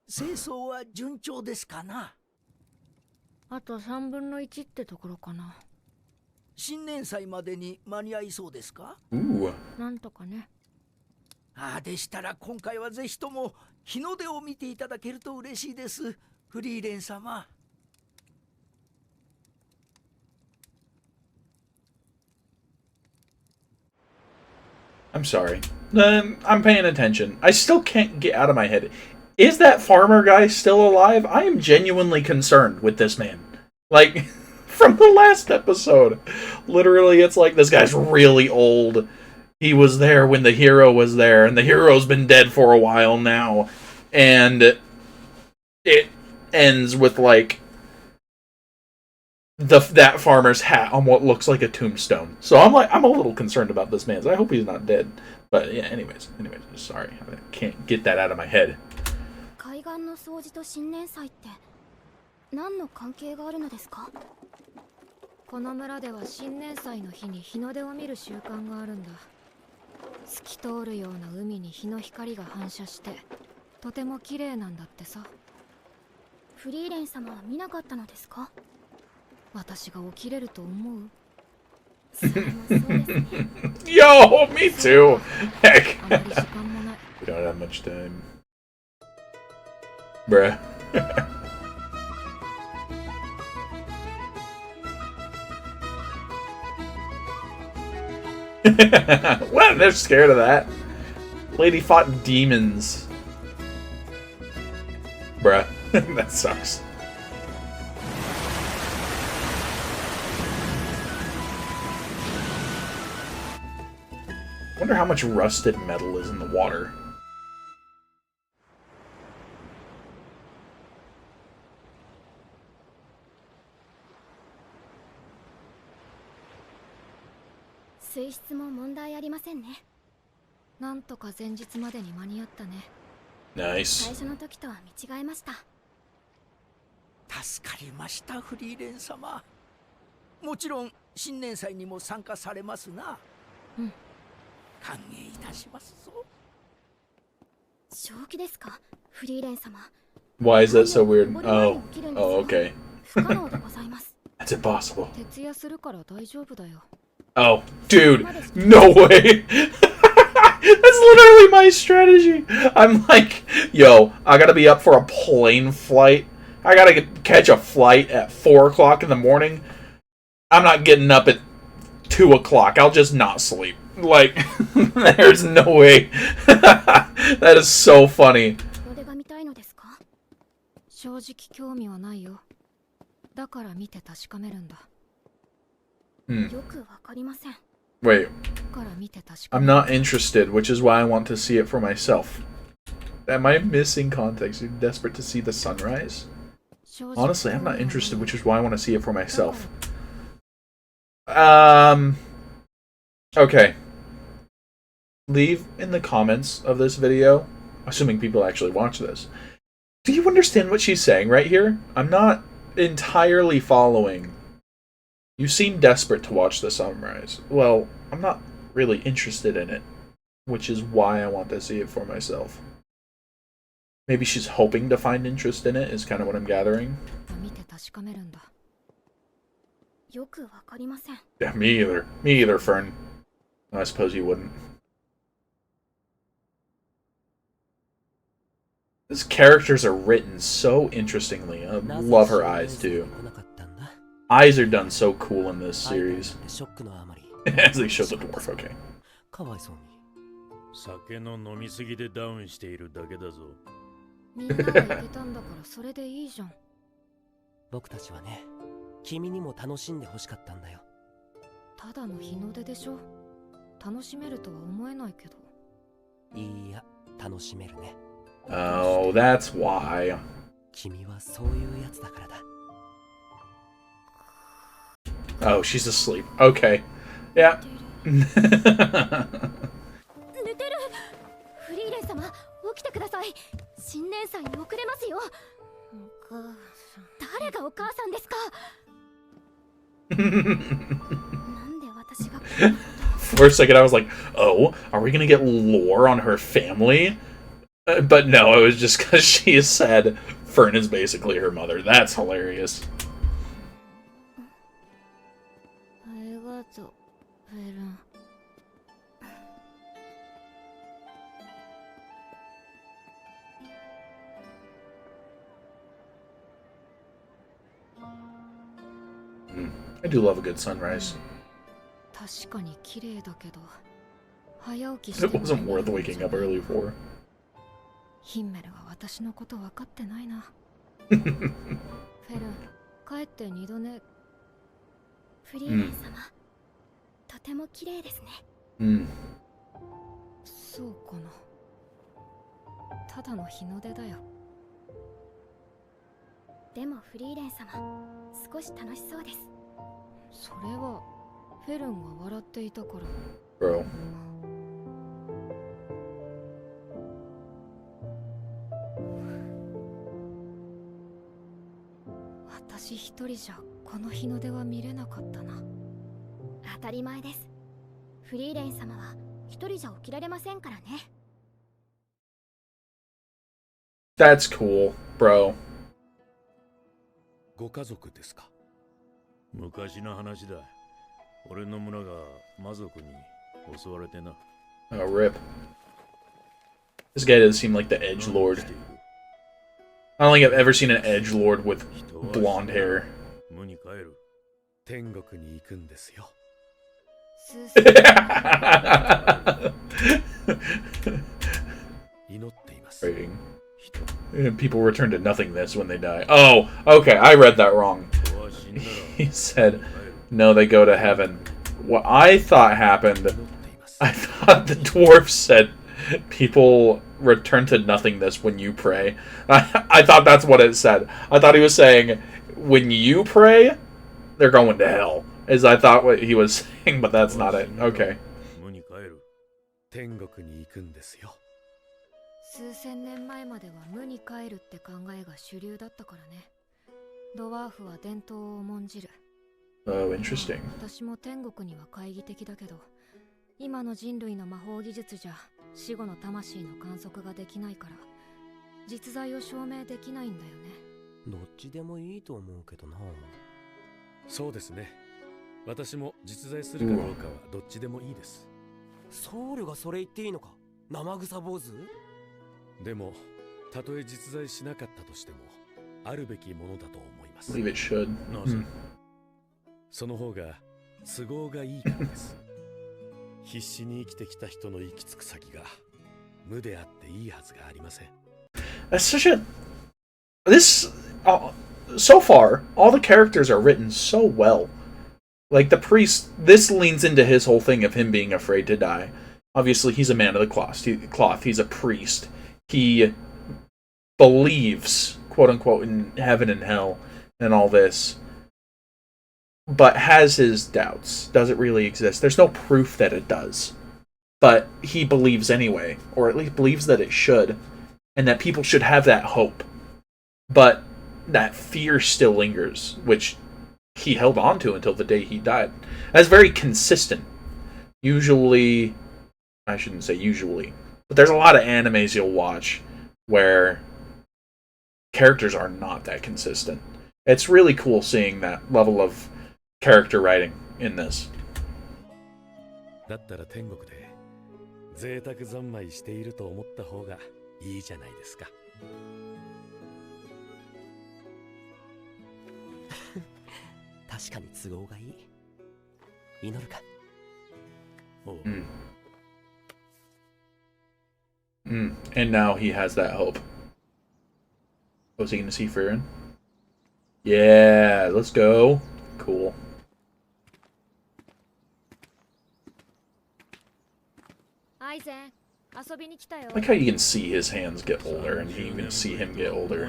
清掃は順調ですかな。あと3分の1ってところかな。新年祭までに間に合いそうですか。 Ooh. なんとかね。ああ、でしたら今回はぜひとも日の出を見ていただけると嬉しいです、フリーレン様。 I'm sorry. I'm paying attention. I still can't get out of my head. Is that farmer guy still alive? I am genuinely concerned with this man. Like, from the last episode. Literally, it's like, this guy's really old. He was there when the hero was there, and the hero's been dead for a while now. And it ends with, like, that farmer's hat on what looks like a tombstone. So I'm a little concerned about this man. So I hope he's not dead. But yeah, anyways, sorry. I can't get that out of my head. 海岸の掃除と新年祭って何の関係があるのですか。この村では新年祭の日に日の出を見る習慣があるんだ。透き通るような海に日の光が反射してとても綺麗なんだってさ。フリーレン様は見なかったのですか？私が起きれると思う？それもそうですね。Yo, me too. Heck. あまり時間もない。 We don't have much time. Bruh. What? They're scared of that. Lady fought demons. Bruh. That sucks. Wonder how much rusted metal is in the water. Nice. なんとか前日までに間に合ったね。Nice. 最初の時とは見違えました。助かりました、フリーレン様。もちろん新年祭にも参加されますな。うん。歓迎いたしますぞ。正気ですか、フリーレン様。 Why is that so weird? Oh. Oh, okay. 不可能でございます。 That's impossible. 徹夜するから大丈夫だよ。 Oh, dude. No way. That's literally my strategy. I'm like, yo, I gotta be up for a plane flight. I gotta catch a flight at 4 o'clock in the morning. I'm not getting up at 2 o'clock. I'll just not sleep. Like, there's no way. That is so funny. これが見たいのですか？正直興味はないよ。だから見て確かめるんだ。よくわかりません。 Wait. から見て確かめ I'm る。 not interested, which is why I want to see it for myself. Am I missing context? You're desperate to see the sunrise? 正直 Honestly, I'm not interested, which is why I want to see it for myself. だから Okay. Leave in the comments of this video, assuming people actually watch this. Do you understand what she's saying right here? I'm not entirely following. You seem desperate to watch the sunrise. Well, I'm not really interested in it, which is why I want to see it for myself. Maybe she's hoping to find interest in it, is kind of what I'm gathering. 見て確かめるんだ。よくわかりません。 Yeah, me either. Me either, Fern. I suppose you wouldn't. These characters are written so interestingly. I love her eyes, too. Eyes are done so cool in this series. As they show the dwarf, okay. かわいそうに。酒の飲みすぎでダウンしているだけだぞ。みんなが言ってたんだからそれでいいじゃん。僕たちはね、君にも楽しんで欲しかったんだよ。ただの日の出でしょ。楽しめるとは思えないけど。いいや、楽しめるね。Oh, that's why. 君はそういうやつだからだ。Oh, she's asleep. Okay. Yeah. 寝てる。フリーレン様、起きてください。新年祭に遅れますよ。お母さん。誰がお母さんですか？なんで私が For a second, I was like, oh, are we going to get lore on her family? But no, it was just because she said Fern is basically her mother. That's hilarious. ありがとう、フェルン。I do love a good sunrise. 確かに綺麗だけど、早起きして It wasn't worth waking up early for. ヒンメルは私のこと分かってないな。フェルン、帰って二度寝。フリーレン様、とても綺麗ですね。そうかな。ただの日の出だよ。でもフリーレン様、少し楽しそうです。それはフェルンが笑っていたから。Bro. 私一人じゃこの日の出は見れなかったな。当たり前です。フリーレン様は一人じゃ起きられませんからね。That's cool, bro. ご家族ですか？昔の話だ。俺の村が魔族に襲われてな。Oh, rip. This guy does seem like the edge lord. I don't think I've ever seen an edge lord with blonde hair. 無に帰る。天国に行くんですよ。祈っています。 People return to nothingness when they die. Oh, okay, I read that wrong. He said, no, they go to heaven. What I thought happened, I thought the dwarf said people return to nothingness when you pray. I thought that's what it said. I thought he was saying, when you pray, they're going to hell. Is I thought what he was saying, but that's not it. Okay. 天国に行くんですよ。数千年前までは無に帰るって考えが主流だったからね。ドワーフは伝統を重んじる。Oh, interesting. 私も天国には懐疑的だけど、今の人類の魔法技術じゃ死後の魂の観測ができないから、実在を証明できないんだよね。どっちでもいいと思うけどな。そうですね。私も実在するかどうかはどっちでもいいです。ソウルがそれ言っていいのか？生臭坊主？でも、たとえ実在しなかったとしても、あるべきものだと思います。I believe it should. その方が都合がいいからです。必死に生きてきた人の行き着く先が無であっていいはずがありません。That's such a... This... so far, all the characters are written so well. Like, the priest... This leans into his whole thing of him being afraid to die. Obviously, he's a man of the cloth. He's a priest. He believes, quote-unquote, in heaven and hell and all this. But has his doubts. Does it really exist? There's no proof that it does. But he believes anyway. Or at least believes that it should. And that people should have that hope. But that fear still lingers. Which he held on to until the day he died. That's very consistent. Usually... I shouldn't say usually. But there's a lot of animes you'll watch where characters are not that consistent. It's really cool seeing that level of character writing in this. だったら天国で贅沢三昧していると思った方がいいじゃないですか。確かに都合がいい。祈るか。And now he has that hope. Was he going to see Frieren? Yeah, let's go. Cool. I like how you can see his hands get older, and you can see him get older.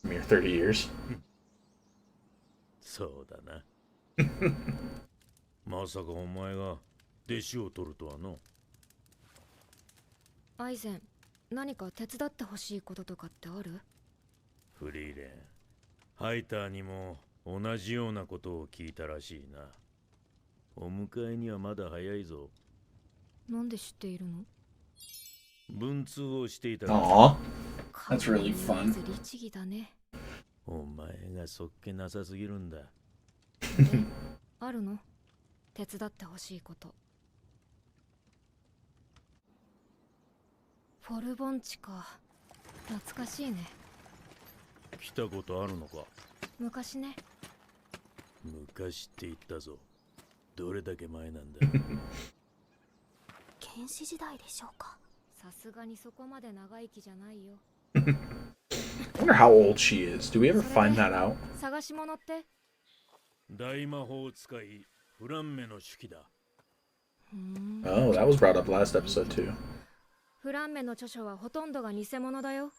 Mere 30 years. そうだな。まさかお前が弟子を取るとはの。アイゼン、何か手伝ってほしいこととかってある？フリーレン、ハイターにも同じようなことを聞いたらしいな。お迎えにはまだ早いぞ。なんで知っているの？文通をしていた。Aww, that's really fun. 律儀だね。お前がそっけなさすぎるんだ。あるの？手伝ってほしいこと。フォル盆地か。懐かしいね。来たことあるのか？昔ね。昔って言ったぞ。どれだけ前なんだ？原始時代でしょうか。さすがにそこまで長生きじゃないよ。I wonder how old she is. Do we ever find that out? 探し物って？大魔法使いフランメの手記だ。Oh, that was brought up last episode too. フランメの著書はほとんどが偽物だよ。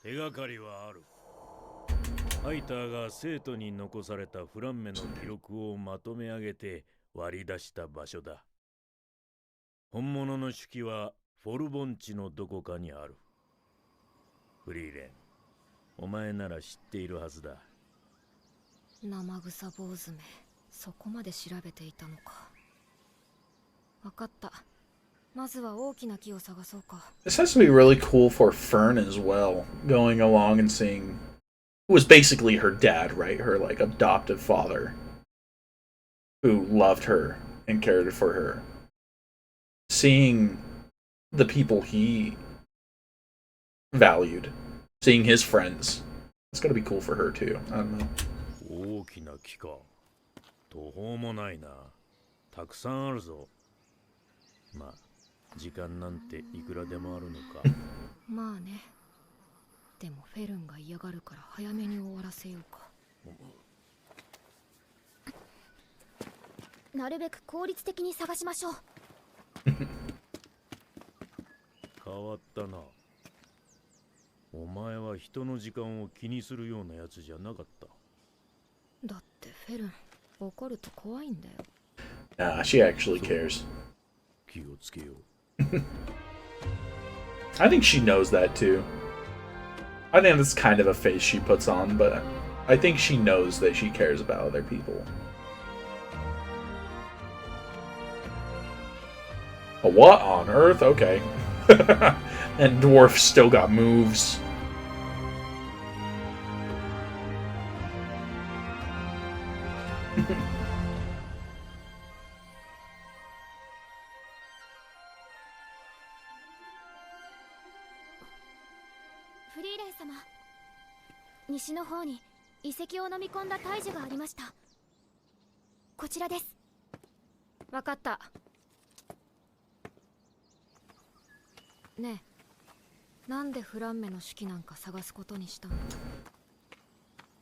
手がかりはある。ハイターが生徒に残されたフランメの記録をまとめ上げて割り出した場所だ。本物の手記はフォル盆地のどこかにある。フリーレン、お前なら知っているはずだ。生臭坊主め、そこまで調べていたのか。わかった。まずは大きな木を探そうか。 This has to be really cool for Fern as well, going along and seeing who was basically her dad, right? Her like adoptive father who loved her and cared for her. Seeing the people he valued, seeing his friends. It's gotta be cool for her too. I don't know. 大きな木か。途方もないな。たくさんあるぞ。まあ、時間なんていくらでもあるのか。まあね。でもフェルンが嫌がるから早めに終わらせようか。なるべく効率的に探しましょう。変わったな。お前は人の時間を気にするようなやつじゃなかった。だってフェルン、怒ると怖いんだよ。Nah, she actually cares. 気をつけよう。I think she knows that too. I think that's kind of a face she puts on, but I think she knows that she cares about other people. What on earth? Okay. And Dwarf still got moves. Frieren様、西の方に遺跡を飲み込んだ大樹がありました。こちらです。わかった。ねえ、なんでフランメの手記なんか探すことにしたの？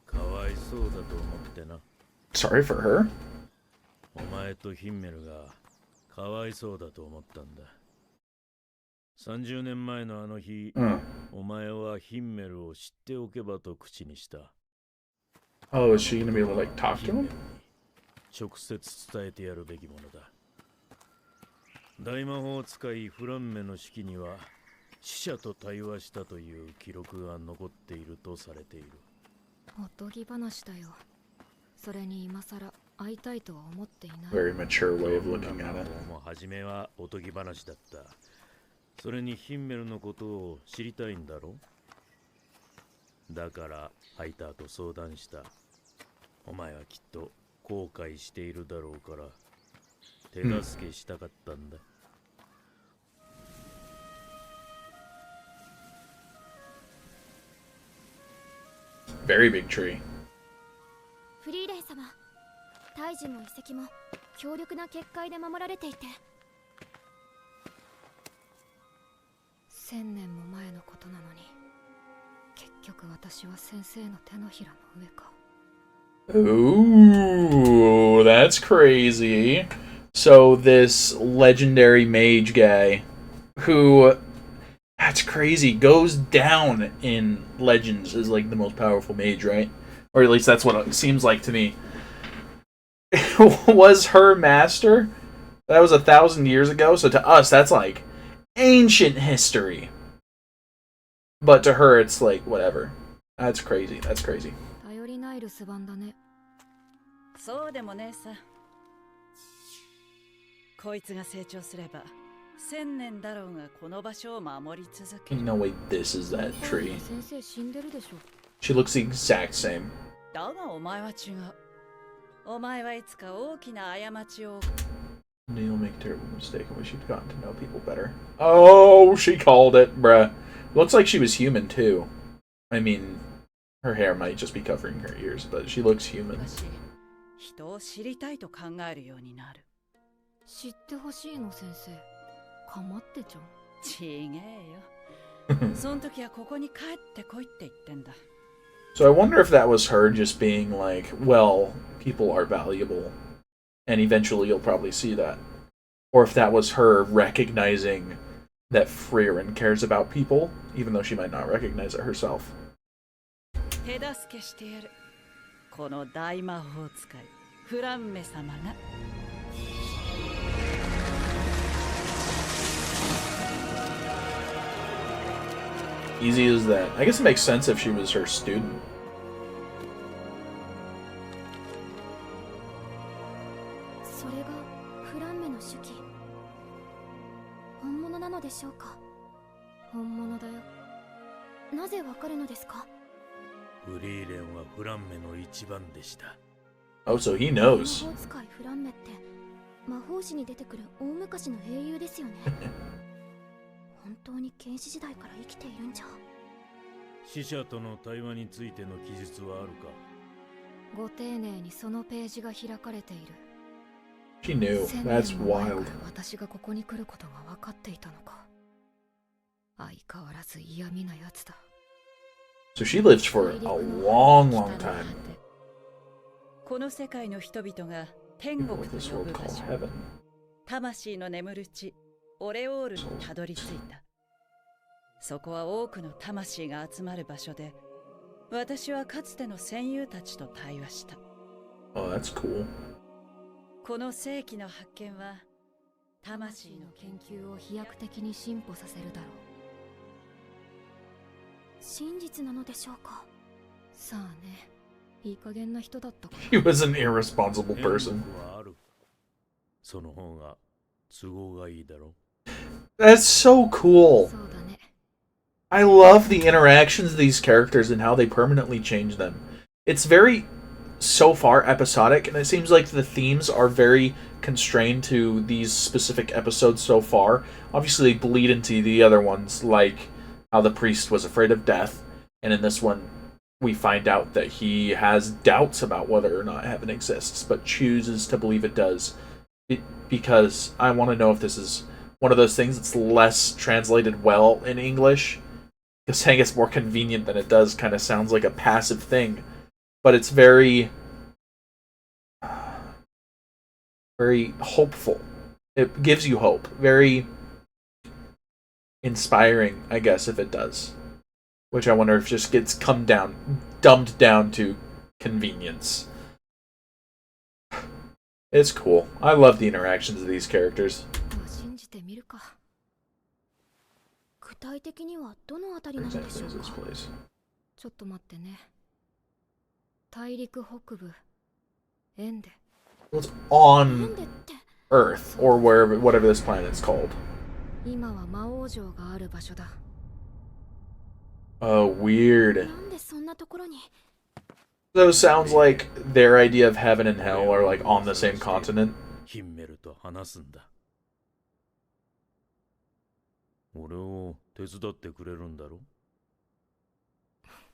かわいそうだと思ってな。Sorry for her. お前とヒンメルがかわいそうだと思ったんだ。30年前のあの日、お前はヒンメルを知っておけばと口にした。Oh, is she gonna be able to like talk to him? 直接伝えてやるべきものだ。大魔法使いフランメの式には死者と対話したという記録が残っているとされている。おとぎ話だよ。それに今さら会いたいとは思っていない。 Very mature way of looking at it. もう初めはおとぎ話だった。それにヒンメルのことを知りたいんだろう。だからハイターと相談した。お前はきっと後悔しているだろうから手助けしたかったんだ。Very big tree. フリーレン様、大樹も遺跡も強力な結界で守られていて。1000年も前のことなのに、結局私は先生の手のひらの上か。Ooh, that's crazy. So this legendary mage guy who, that's crazy, goes down in legends as like the most powerful mage, right? Or at least that's what it seems like to me. Was her master? That was 1,000 years ago, so to us that's like ancient history. But to her it's like whatever. That's crazy. That's crazy. 頼りない留守番だね。そうでもねえさ。こいつが成長すれば1000年だろうがこの場所を守り続ける。 No wait, this is that tree. 先生死んでるでしょ。 She looks the exact same. だがお前は違う。お前はいつか大きな過ちを。 Neil make a terrible mistake and wish she'd gotten to know people better. Oh, she called it, bruh. Looks like she was human too. I mean, her hair might just be covering her ears, but she looks human. 人を知りたいと考えるようになる。知ってほしいの先生。かまってちゃん。ちげえよ。その時はここに帰ってこいって言ってんだ。 So I wonder if that was her just being like, well, people are valuable, and eventually you'll probably see that. Or if that was her recognizing that Frieren cares about people, even though she might not recognize it herself. 手助けしてやる。この大魔法使い、フランメ様が。 Easy as that. I guess it makes sense if she was her student. それがフランメの手記。でしょうか。本物だよ。なぜわかるのですか？フリーレンはフランメの一番でした。Oh, so he 魔 knows. 法使いフランメって魔法史に出てくる大昔の英雄ですよね。本当に原始時代から生きているんじゃ。死者との対話についての記述はあるか？ご丁寧にそのページが開かれている。 She knew. 1000 That's 年も前 wild. から私がここに来ることが分かっていたのか。相変わらず嫌味なやつだ。 So she lived for a long, long time. この世界の人々が天 People 国 with と this 呼 world ぶ場 called 所、 heaven. 魂の眠る地オレオールにたどり着いた。そこは多くの魂が集まる場所で、私はかつての戦友たちと対話した。 Oh, that's cool. この世紀の発見は魂の魂の研究を飛躍的に進歩させるだろう。真実なのでしょうか。さあね、いい加減な人だったか He was an irresponsible 天 person. 国はある。その方が都合がいいだろ。 That's so cool. そうだね。 I love the interactions of these characters and how they permanently change them. It's very, so far, episodic, and it seems like the themes are very constrained to these specific episodes so far. Obviously, they bleed into the other ones, like how the priest was afraid of death, and in this one, we find out that he has doubts about whether or not heaven exists, but chooses to believe it does. Because I want to know if this is one of those things that's less translated well in English. Because saying it's more convenient than it does kind of sounds like a passive thing. But it's very hopeful. It gives you hope. Very inspiring, I guess, if it does. Which I wonder if just gets dumbed down to convenience. It's cool. I love the interactions of these characters. まあ信じてみるか。具体的にはどのあたり For なので example, しょ is う this か。 place. ちょっと待ってね。大陸北部、エンデ。 It's なん on でって Earth, or whatever this planet's called. 今は魔王城がある場所だ。 Oh, weird. なんでそんなところに。 So it sounds like their idea of heaven and hell are like on the same continent. ヒンメルと話すんだ。俺を手伝ってくれるんだろ？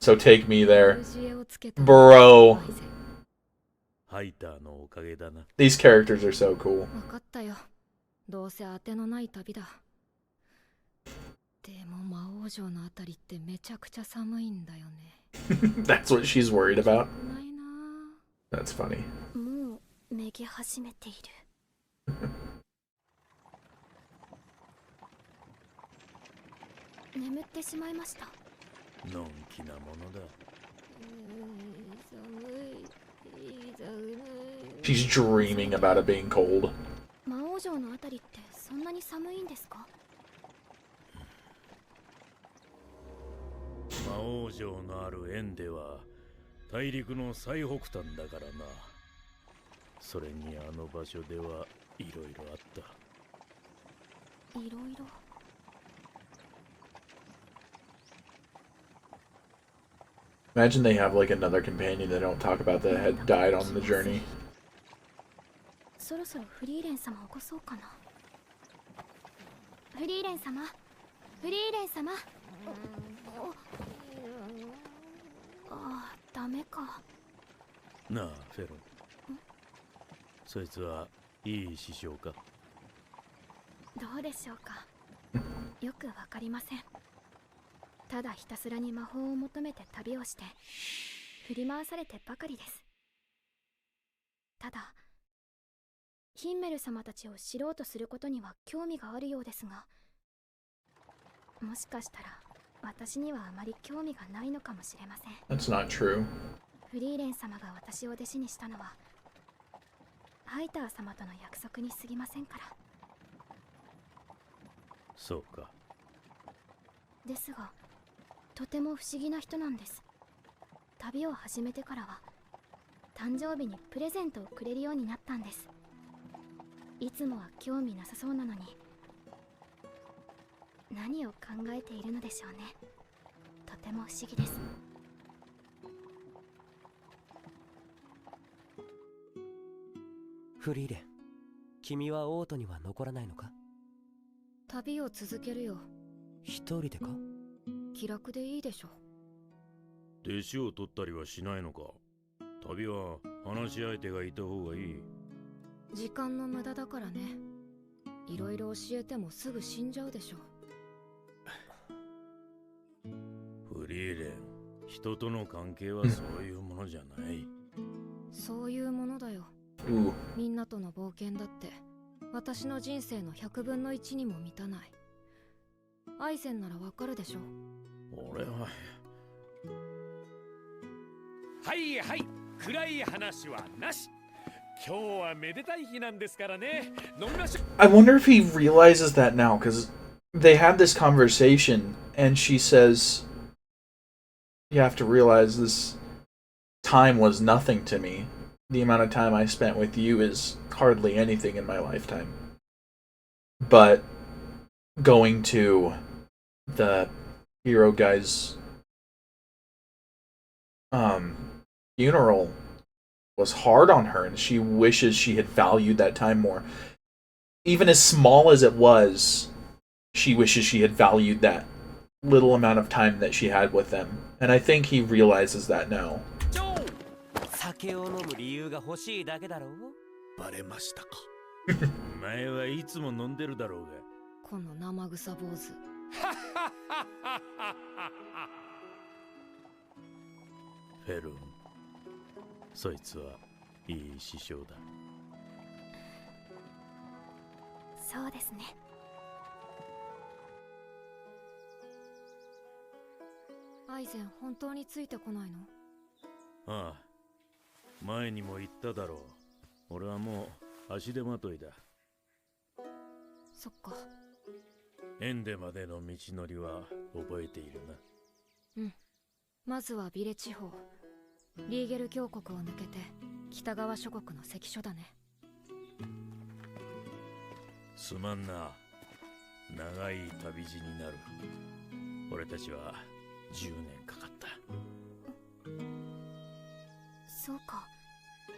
So take me there. 知恵をつけた Bro. ハイターのおかげだな。 These characters are so cool. 分かったよ。どうせ当てのない旅だ。でも魔王城のあたりってめちゃくちゃ寒いんだよね。That's what she's worried about. ないな That's funny. もうめげ始めている。眠ってしまいました。のんきなものだ。She's dreaming about it being cold. 魔王城のあたりってそんなに寒いんですか？魔王城のあるエンデは大陸の最北端だからな。それにあの場所ではいろいろあった。いろいろ。Imagine they have like another companion they don't talk about that had died on the journey. そろそろフリーレン様起こそうかな。フリーレン様、フリーレン様。ああ、ダメか。なあ、フェロン。そいつはいい師匠か？どうでしょうか。よくわかりません。ただひたすらに魔法を求めて旅をして振り回されてばかりです。ただヒンメル様たちを知ろうとすることには興味があるようですが、もしかしたら私にはあまり興味がないのかもしれません。 That's not true. フリーレン様が私を弟子にしたのはハイター様との約束に過ぎませんから。そうか。ですがとても不思議な人なんです。旅を始めてからは誕生日にプレゼントをくれるようになったんです。いつもは興味なさそうなのに何を考えているのでしょうね。とても不思議です。フリーレン、君はオートには残らないのか？旅を続けるよ。一人でか？気楽でいいでしょ。弟子を取ったりはしないのか？旅は話し相手がいた方がいい。時間の無駄だからね。いろいろ教えてもすぐ死んじゃうでしょ。フリーレン、人との関係はそういうものじゃない。そういうものだよ。みんなとの冒険だって私の人生の100分の1にも満たない。アイゼンならわかるでしょ。俺は。はいはい、暗い話はなし。今日はめでたい日なんですからね。飲みましょう。 I wonder if he realizes that now, because they had this conversation, and she says, you have to realize this time was nothing to me. The amount of time I spent with you is hardly anything in my lifetime. But going to the hero guy's funeral was hard on her, and she wishes she had valued that time more. Even as small as it was, she wishes she had valued that little amount of time that she had with them. And I think he realizes that now. 酒を飲む理由が欲しいだけだろう。バレましたか。お前はいつも飲んでるだろうが。この生臭坊主。フェルン、そいつはいい師匠だ。そうですね。アイゼン本当についてこないの？ああ、前にも言っただろう。俺はもう足手まといだ。そっか。エンデまでの道のりは覚えているな。うん。まずはビレ地方、リーゲル峡谷を抜けて北側諸国の関所だね。すまんな。長い旅路になる。俺たちは10年かかった。そうか。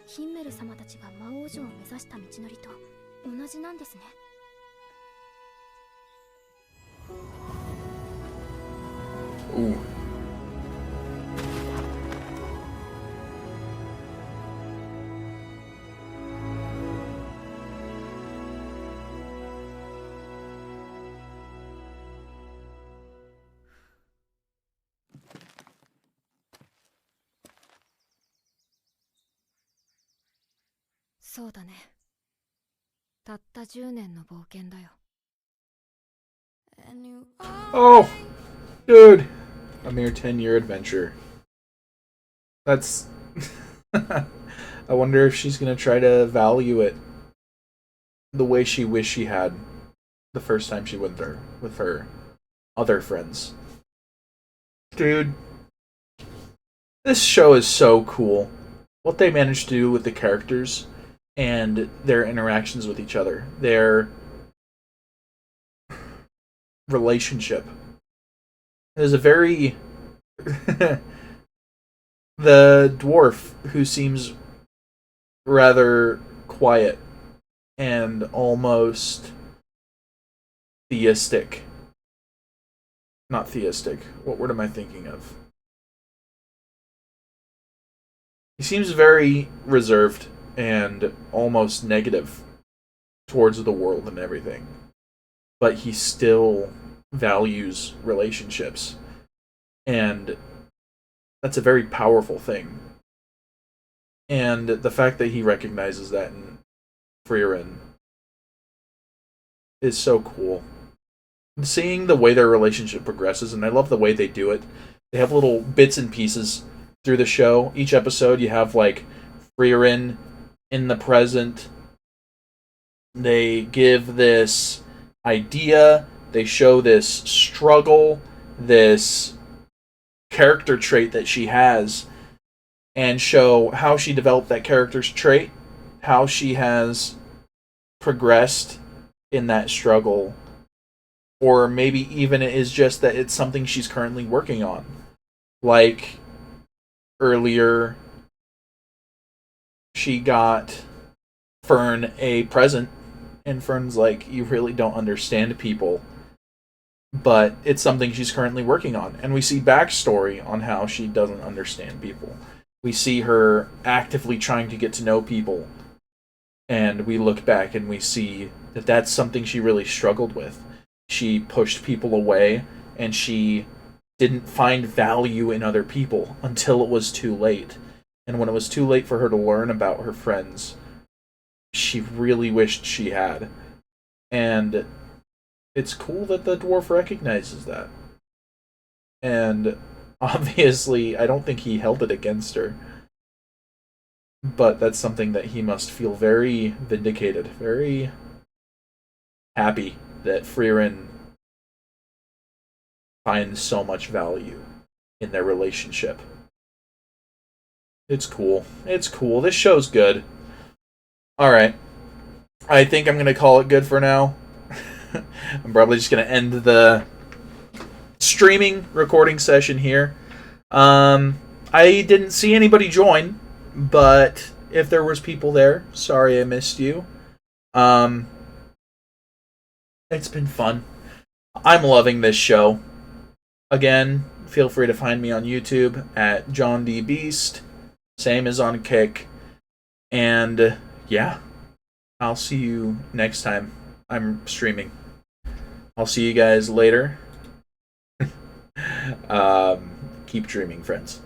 ヒンメル様たちが魔王城を目指した道のりと同じなんですね。Ooh.そうだね。たった10年の冒険だよ。Oh, dude, a mere 10-year adventure. That's. I wonder if she's gonna try to value it the way she wished she had the first time she went there with her other friends. Dude, this show is so cool. What they managed to do with the characters and their interactions with each other, their relationship. There's a very the dwarf, who seems rather quiet and almost theistic. Not theistic. What word am I thinking of? He seems very reserved and almost negative towards the world and everything. But he still values relationships. And that's a very powerful thing. And the fact that he recognizes that in Frieren is so cool. Seeing the way their relationship progresses, and I love the way they do it. They have little bits and pieces through the show. Each episode you have like Frieren in the present. They give this idea, they show this struggle, this character trait that she has, and show how she developed that character's trait, how she has progressed in that struggle Or maybe even it is just that it's something she's currently working on. Like, earlier, she got Fern a present, and Fern's like, you really don't understand people. But it's something she's currently working on. And we see backstory on how she doesn't understand people. We see her actively trying to get to know people. And we look back and we see that that's something she really struggled with. She pushed people away, and she didn't find value in other people until it was too late. And when it was too late for her to learn about her friends, she really wished she had. And it's cool that the dwarf recognizes that. And obviously, I don't think he held it against her. But that's something that he must feel very vindicated, very happy that Frieren finds so much value in their relationship. It's cool. It's cool. This show's good. Alright. I think I'm going to call it good for now. I'm probably just going to end the streaming recording session here. I didn't see anybody join, but if there was people there, sorry I missed you. It's been fun. I'm loving this show. Again, feel free to find me on YouTube at John D. Beast. Same as on Kick. And yeah, I'll see you next time I'm streaming. I'll see you guys later. Keep dreaming, friends.